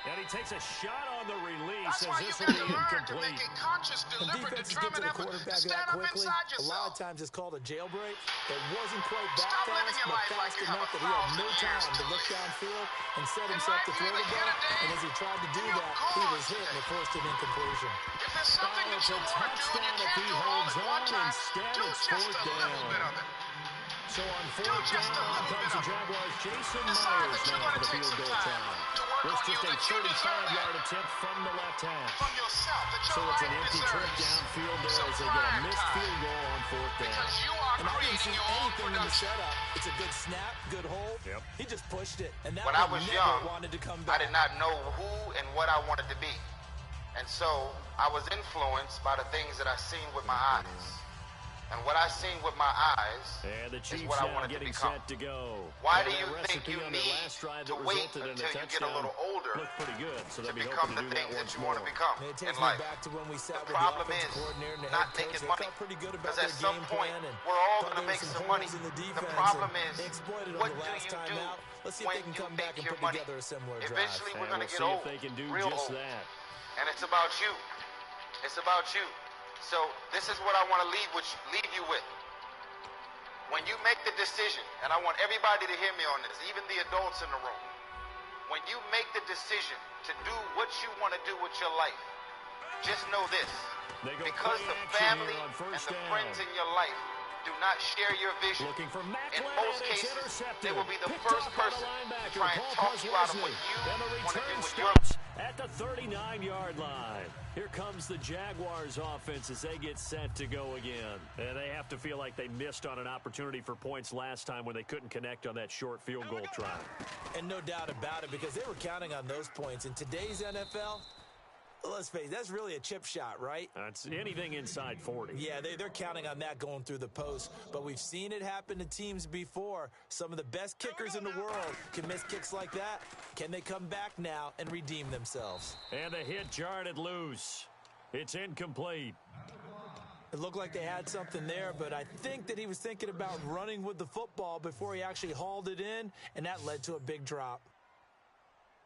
And he takes a shot on the release as this will be incomplete. When defenses get to the quarterback that quickly, a lot of times it's called a jailbreak. It wasn't quite that fast, but fast enough that he had no time to look downfield and set himself to throw the ball. And as he tried to do that, he was hit and it forced an incompletion. It's a touchdown if he holds on. Instead, it's fourth down. So on fourth down comes the Jaguars. Jason Myers now for the field goal try. It's just a 35-yard attempt from the left half. So it's an empty trip downfield there as they get a missed field goal on fourth down. And I didn't see anything in the setup. It's a good snap, good hold. Yep. He just pushed it. And that when I was young, wanted to come back. I did not know who and what I wanted to be. And so I was influenced by the things that I seen with my eyes. And what I seen with my eyes is what I wanted to become. Set to go. Why do you think you need to wait until you get a little older to become the things that you want to become in life? The problem is not making money. Because at some point, we're all going to make some money. The problem is, what do you do when you make your money? Eventually, we're going to get old, real old. And it's about you. It's about you. So this is what I want to leave you with. When you make the decision, and I want everybody to hear me on this, even the adults in the room, when you make the decision to do what you want to do with your life, just know this. Because the family and the friends in your life do not share your vision, in most cases, they will be the first person to try and talk you out of what you want to do with your life. At the 39-yard line. Here comes the Jaguars offense as they get set to go again. And they have to feel like they missed on an opportunity for points last time when they couldn't connect on that short field goal try. And no doubt about it, because they were counting on those points. In today's NFL, let's face it, that's really a chip shot, right? That's anything inside 40. Yeah, they're counting on that going through the post. But we've seen it happen to teams before. Some of the best kickers in the world can miss kicks like that. Can they come back now and redeem themselves? And the hit jarred it loose. It's incomplete. It looked like they had something there, but I think that he was thinking about running with the football before he actually hauled it in, and that led to a big drop.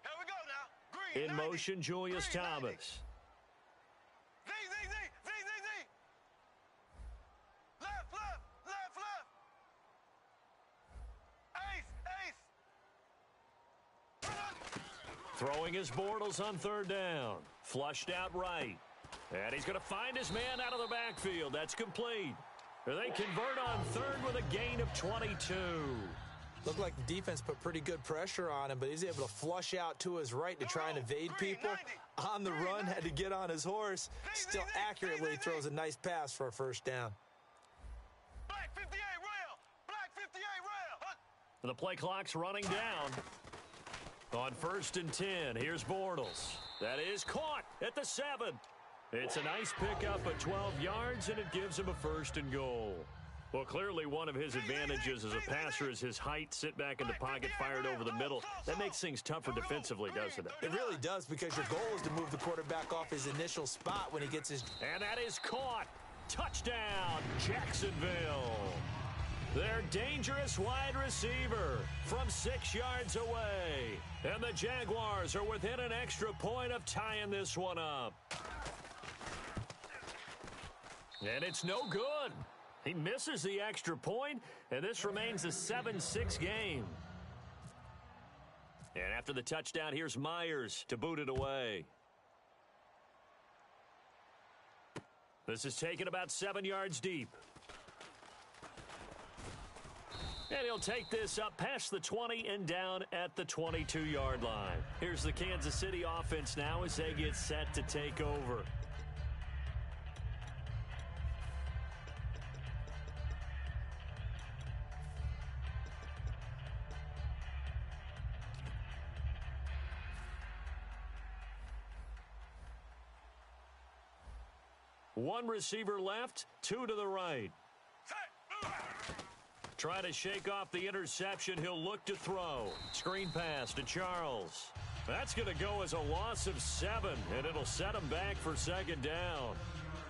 Here we go now. Green, in 90. motion, Julius Green, Thomas. 90. Z. Left. Ace. Throwing his Bortles on third down. Flushed out right. And he's going to find his man out of the backfield. That's complete. They convert on third with a gain of 22. Looked like the defense put pretty good pressure on him, but he's able to flush out to his right to try and evade people. On the run, had to get on his horse. Still accurately throws a nice pass for a first down. Black 58 rail. Black 58 rail. The play clock's running down. On 1st and 10, here's Bortles. That is caught at the 7. It's a nice pickup of 12 yards, and it gives him a 1st and goal. Well, clearly one of his advantages as a passer is his height. Sit back in the pocket, fired over the middle. That makes things tougher defensively, doesn't it? It really does, because your goal is to move the quarterback off his initial spot when he gets his... And that is caught. Touchdown, Jacksonville. Their dangerous wide receiver from 6 yards away. And the Jaguars are within an extra point of tying this one up. And it's no good. He misses the extra point, and this remains a 7-6 game. And after the touchdown, here's Myers to boot it away. This is taken about 7 yards deep. And he'll take this up past the 20 and down at the 22-yard line. Here's the Kansas City offense now as they get set to take over. One receiver left, 2 to the right. Trying to shake off the interception. He'll look to throw. Screen pass to Charles. That's going to go as a loss of 7, and it'll set him back for 2nd down.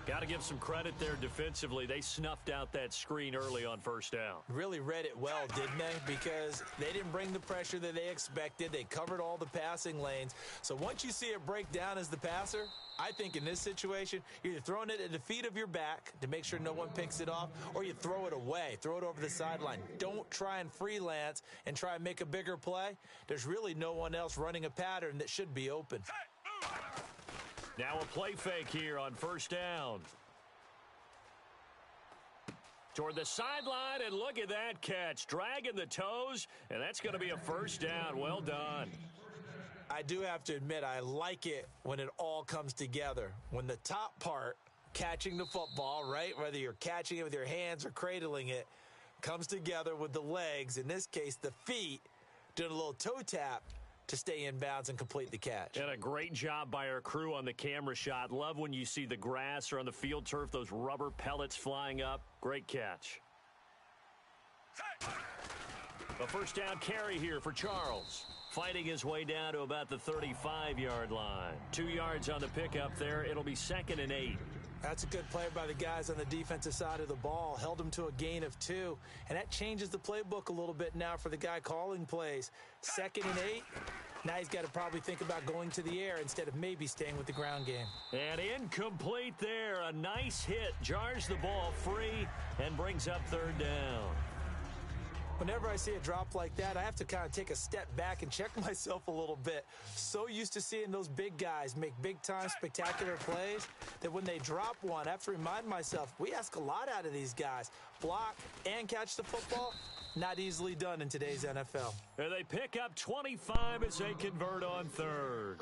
Got to give some credit there defensively. They snuffed out that screen early on 1st down. Really read it well, didn't they? Because they didn't bring the pressure that they expected. They covered all the passing lanes. So once you see it break down as the passer, I think in this situation, you're either throwing it at the feet of your back to make sure no one picks it off, or you throw it away. Throw it over the sideline. Don't try and freelance and try and make a bigger play. There's really no one else running a pattern that should be open. Now a play fake here on 1st down. Toward the sideline, and look at that catch. Dragging the toes, and that's going to be a 1st down. Well done. I do have to admit, I like it when it all comes together. When the top part, catching the football, right, whether you're catching it with your hands or cradling it, comes together with the legs, in this case the feet, doing a little toe tap. to stay in bounds and complete the catch. And a great job by our crew on the camera shot. Love when you see the grass or on the field turf, those rubber pellets flying up. Great catch. A first down carry here for Charles. Fighting his way down to about the 35-yard line. 2 yards on the pickup there. It'll be 2nd and 8. That's a good play by the guys on the defensive side of the ball. Held him to a gain of 2. And that changes the playbook a little bit now for the guy calling plays. 2nd and 8. Now he's got to probably think about going to the air instead of maybe staying with the ground game. And incomplete there. A nice hit. Jars the ball free and brings up 3rd down. Whenever I see a drop like that, I have to kind of take a step back and check myself a little bit. So used to seeing those big guys make big-time spectacular plays that when they drop one, I have to remind myself, we ask a lot out of these guys. Block and catch the football, not easily done in today's NFL. And they pick up 25 as they convert on 3rd.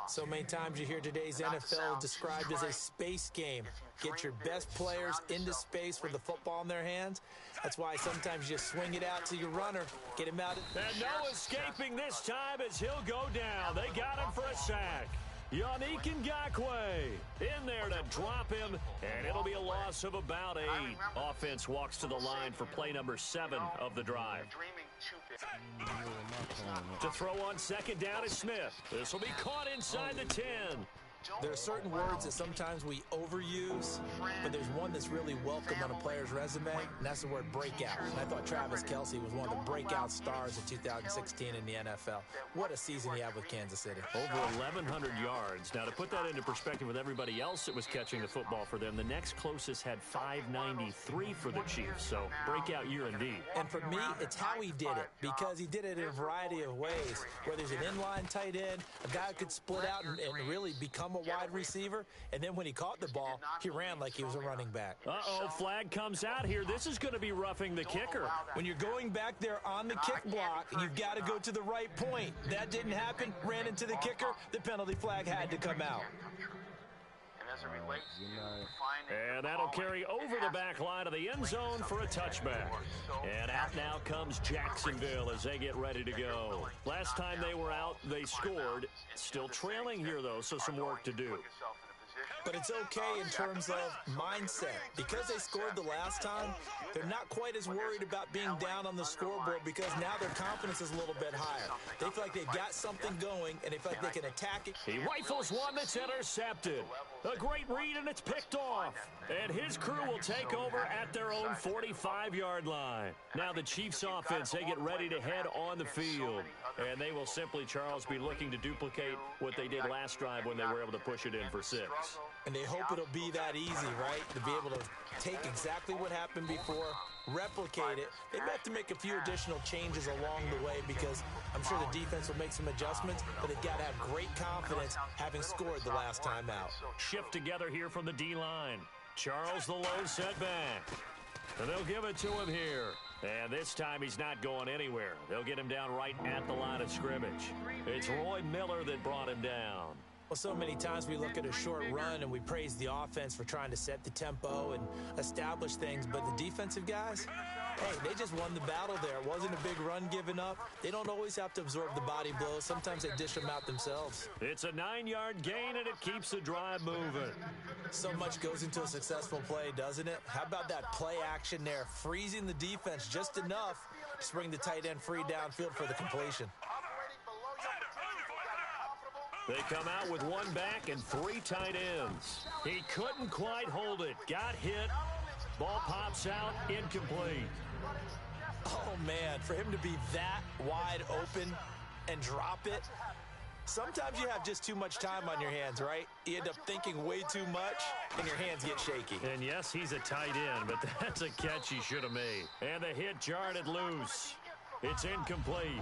So many times you hear today's NFL described as a space game. Get your best players into space with the football in their hands. That's why sometimes you swing it out to your runner, get him out. And no escaping this time as he'll go down. They got him for a sack. Yannick Ngakoue in there to drop him, and it'll be a loss of about 8. Offense walks to the line for play number 7 of the drive. To throw on 2nd down is Smith. This will be caught inside the 10. There are certain words that sometimes we overuse, but there's one that's really welcome on a player's resume, and that's the word breakout. And I thought Travis Kelce was one of the breakout stars of 2016 in the NFL. What a season he had with Kansas City. Over 1,100 yards. Now, to put that into perspective with everybody else that was catching the football for them, the next closest had 593 for the Chiefs. So, breakout year indeed. And for me, it's how he did it, because he did it in a variety of ways. Whether he's an inline tight end, a guy who could split out and really become a wide receiver, and then when he caught the ball, he ran like he was a running back. Uh-oh, flag comes out here. This is going to be roughing the kicker. When you're going back there on the kick block, you've got to go to the right point. That didn't happen, ran into the kicker, the penalty flag had to come out. And that'll carry over the back line of the end zone for a touchback. And out now comes Jacksonville as they get ready to go. Last time they were out, they scored. Still trailing here, though, so some work to do. But it's okay in terms of mindset. Because they scored the last time, they're not quite as worried about being down on the scoreboard because now their confidence is a little bit higher. They feel like they've got something going, and they feel like they can attack it. He rifles one that's intercepted. A great read, and it's picked off. And his crew will take over at their own 45-yard line. Now the Chiefs offense, they get ready to head on the field. And they will simply, Charles, be looking to duplicate what they did last drive when they were able to push it in for 6. And they hope it'll be that easy, right? To be able to take exactly what happened before, replicate it. They may have to make a few additional changes along the way because I'm sure the defense will make some adjustments, but they've got to have great confidence having scored the last time out. Shift together here from the D-line. Charles the lone setback. And they'll give it to him here. And this time he's not going anywhere. They'll get him down right at the line of scrimmage. It's Roy Miller that brought him down. Well, so many times we look at a short run and we praise the offense for trying to set the tempo and establish things, but the defensive guys, hey, they just won the battle there. It wasn't a big run given up. They don't always have to absorb the body blows. Sometimes they dish them out themselves. It's a 9-yard gain, and it keeps the drive moving. So much goes into a successful play, doesn't it? How about that play action there, freezing the defense just enough to bring the tight end free downfield for the completion. They come out with one back and 3 tight ends. He couldn't quite hold it. Got hit. Ball pops out. Incomplete. Oh, man, for him to be that wide open and drop it. Sometimes you have just too much time on your hands, right? You end up thinking way too much, and your hands get shaky. And, yes, he's a tight end, but that's a catch he should have made. And the hit jarred it loose. It's incomplete.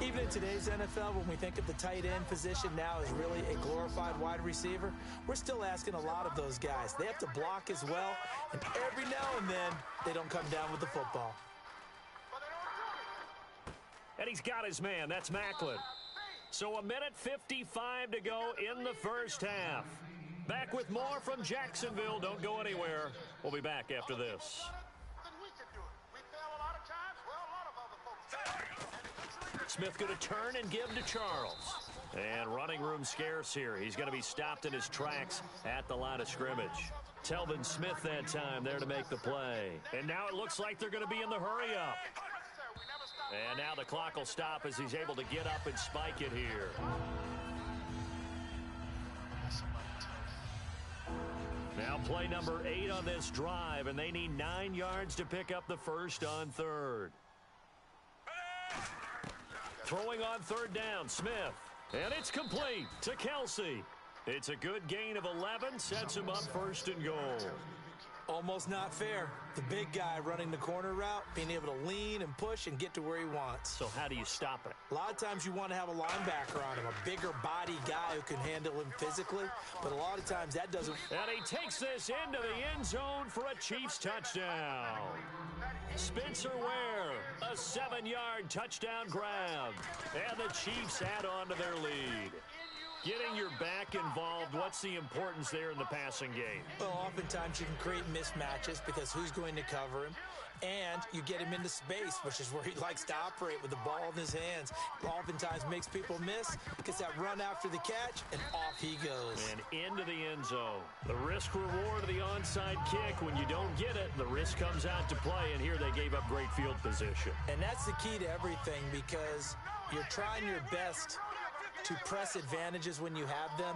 Even in today's NFL, when we think of the tight end position now as really a glorified wide receiver, we're still asking a lot of those guys. They have to block as well, and every now and then, they don't come down with the football. And he's got his man. That's Macklin. So 1:55 to go in the first half. Back with more from Jacksonville. Don't go anywhere. We'll be back after this. Smith going to turn and give to Charles. And running room scarce here. He's going to be stopped in his tracks at the line of scrimmage. Telvin Smith that time there to make the play. And now it looks like they're going to be in the hurry-up. And now the clock will stop as he's able to get up and spike it here. Now play number 8 on this drive, and they need 9 yards to pick up the first on third. Throwing on third down, Smith. And it's complete to Kelsey. It's a good gain of 11, sets him up first and goal. Almost not fair. The big guy running the corner route, being able to lean and push and get to where he wants. So how do you stop it? A lot of times you want to have a linebacker on him, a bigger body guy who can handle him physically, but a lot of times that doesn't. And he takes this into the end zone for a Chiefs touchdown. Spencer Ware, a 7-yard touchdown grab. And the Chiefs add on to their lead. Getting your back involved, what's the importance there in the passing game? Well, oftentimes you can create mismatches because who's going to cover him? And you get him into space, which is where he likes to operate with the ball in his hands. Oftentimes makes people miss, gets that run after the catch, and off he goes. And into the end zone. The risk-reward of the onside kick, when you don't get it, the risk comes out to play, and here they gave up great field position. And that's the key to everything because you're trying your best to press advantages when you have them,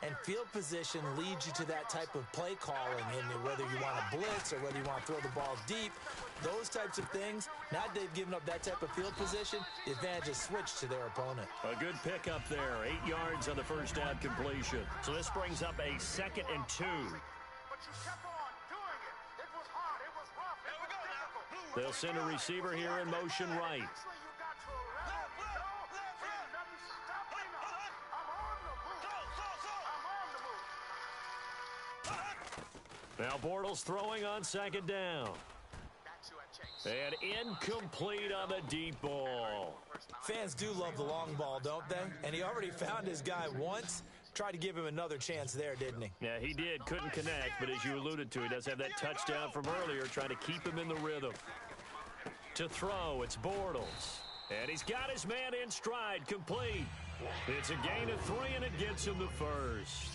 and field position leads you to that type of play calling, and whether you want to blitz or whether you want to throw the ball deep, those types of things. Now that they've given up that type of field position, the advantage is switched to their opponent. A good pickup there, 8 yards on the first down completion. So this brings up a 2nd and 2. They'll send a receiver here in motion right. Now Bortles throwing on 2nd down. And incomplete on the deep ball. Fans do love the long ball, don't they? And he already found his guy once. Tried to give him another chance there, didn't he? Yeah, he did. Couldn't connect, but as you alluded to, he does have that touchdown from earlier, trying to keep him in the rhythm. To throw, it's Bortles. And he's got his man in stride, complete. It's a gain of 3, and it gets him the first.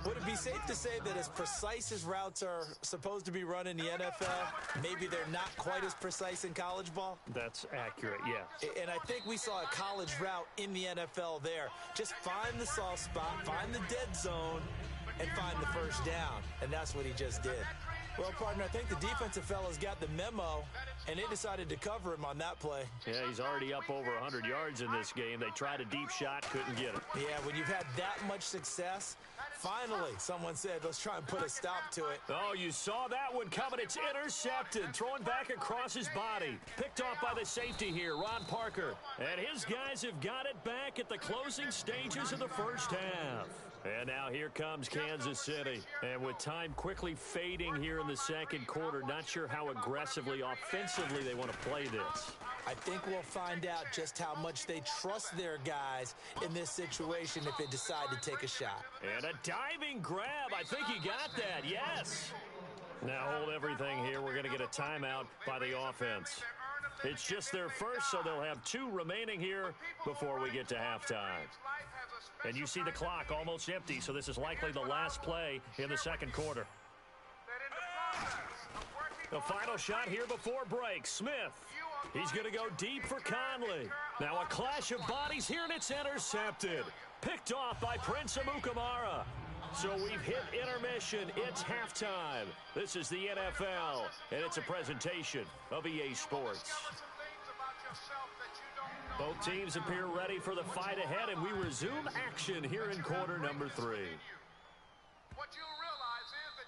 Would it be safe to say that as precise as routes are supposed to be run in the NFL, maybe they're not quite as precise in college ball? That's accurate, yes. And I think we saw a college route in the NFL there. Just find the soft spot, find the dead zone, and find the first down. And that's what he just did. Well, partner, I think the defensive fellas got the memo, and they decided to cover him on that play. Yeah, he's already up over 100 yards in this game. They tried a deep shot, couldn't get it. Yeah, when you've had that much success, finally, someone said, let's try and put a stop to it. Oh, you saw that one coming. It's intercepted. Thrown back across his body. Picked off by the safety here, Ron Parker. And his guys have got it back at the closing stages of the first half. And now here comes Kansas City. And with time quickly fading here in the second quarter, not sure how aggressively, offensively they want to play this. I think we'll find out just how much they trust their guys in this situation if they decide to take a shot. And a diving grab. I think he got that. Yes. Now hold everything here. We're going to get a timeout by the offense. It's just their first, so they'll have 2 remaining here before we get to halftime. And you see the clock almost empty, so this is likely the last play in the second quarter. The final shot here before break. Smith. He's going to go deep for Conley. Now a clash of bodies here, and it's intercepted. Picked off by Prince Amukamara. So we've hit intermission. It's halftime. This is the NFL, and it's a presentation of EA Sports. Both teams appear ready for the fight ahead, and we resume action here in quarter number 3.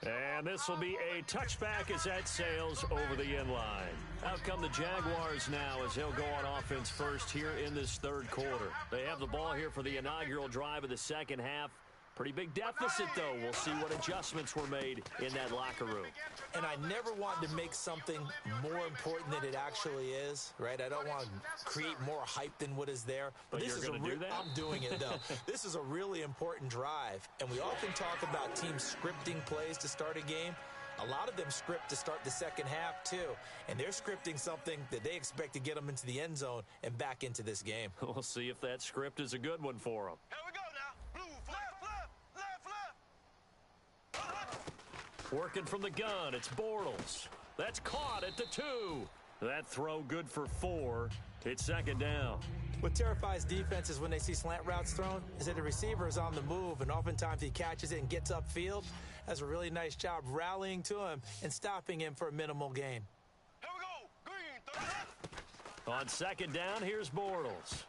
And this will be a touchback as that sails over the end line. Out come the Jaguars now as they'll go on offense first here in this third quarter. They have the ball here for the inaugural drive of the second half. Pretty big deficit, though. We'll see what adjustments were made in that locker room. And I never want to make something more important than it actually is, right? I don't want to create more hype than what is there. But this is going to do that? I'm doing it, though. This is a really important drive. And we often talk about teams scripting plays to start a game. A lot of them script to start the second half, too. And they're scripting something that they expect to get them into the end zone and back into this game. We'll see if that script is a good one for them. Here we go now. Blue, left. Working from the gun, it's Bortles. That's caught at the 2. That throw good for 4. It's second down. What terrifies defenses when they see slant routes thrown is that the receiver is on the move, and oftentimes he catches it and gets upfield. Has a really nice job rallying to him and stopping him for a minimal gain. Here we go. Green. On second down, here's Bortles.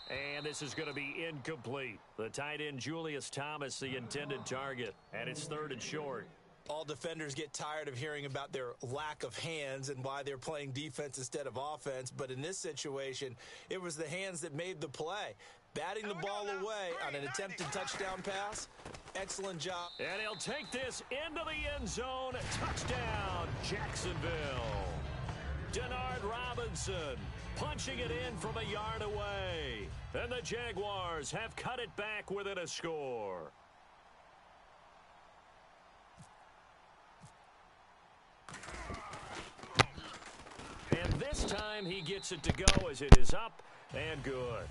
And this is going to be incomplete. The tight end Julius Thomas, the intended target, and it's 3rd and short. All defenders get tired of hearing about their lack of hands and why they're playing defense instead of offense. But in this situation, it was the hands that made the play. Batting the ball away on an attempted touchdown pass. Excellent job. And he'll take this into the end zone. Touchdown, Jacksonville. Denard Robinson punching it in from a yard away. And the Jaguars have cut it back within a score. And this time he gets it to go as it is up and good.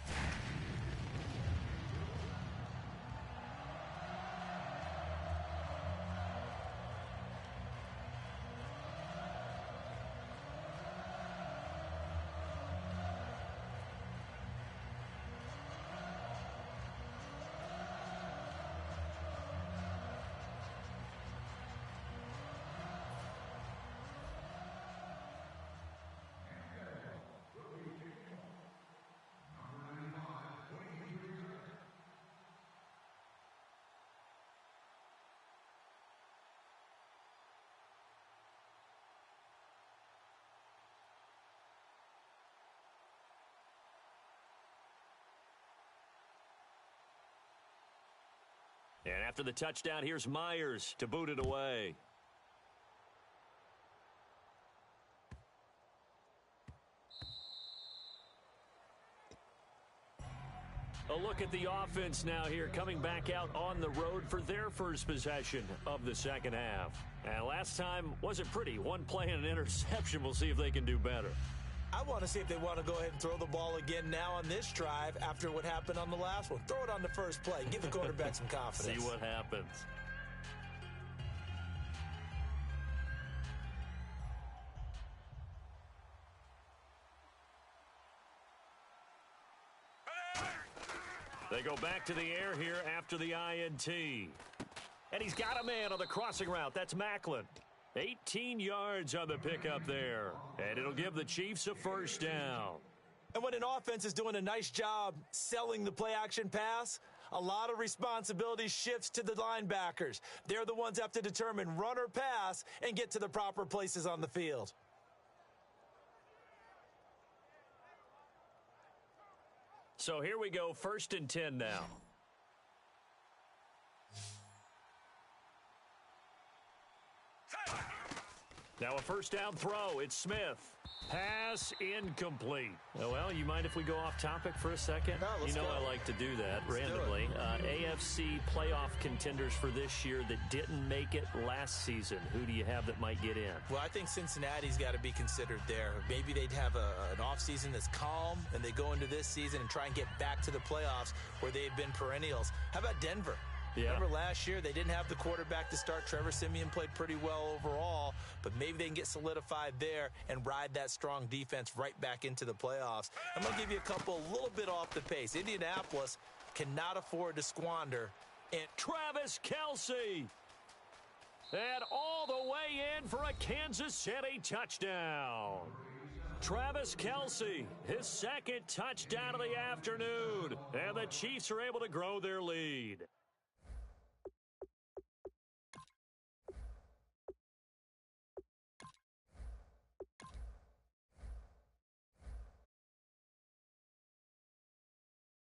And after the touchdown, here's Myers to boot it away. A look at the offense now here, coming back out on the road for their first possession of the second half. And last time wasn't pretty. One play and an interception. We'll see if they can do better. I want to see if they want to go ahead and throw the ball again now on this drive after what happened on the last one. Throw it on the first play. Give the quarterback some confidence. See what happens. They go back to the air here after the INT. And he's got a man on the crossing route. That's Macklin. 18 yards on the pickup there. And it'll give the Chiefs a first down. And when an offense is doing a nice job selling the play-action pass, a lot of responsibility shifts to the linebackers. They're the ones that have to determine run or pass and get to the proper places on the field. So here we go, 1st and 10 now. Now a first down throw. It's Smith. Pass incomplete. Oh, well, you mind if we go off topic for a second? No, let's go. I like to do that randomly. AFC playoff contenders for this year that didn't make it last season. Who do you have that might get in? Well, I think Cincinnati's got to be considered there. Maybe they'd have an offseason that's calm, and they go into this season and try and get back to the playoffs where they've been perennials. How about Denver? Yeah. Remember last year, they didn't have the quarterback to start. Trevor Siemian played pretty well overall, but maybe they can get solidified there and ride that strong defense right back into the playoffs. I'm going to give you a couple a little bit off the pace. Indianapolis cannot afford to squander. And Travis Kelce. And all the way in for a Kansas City touchdown. Travis Kelce, his second touchdown of the afternoon. And the Chiefs are able to grow their lead.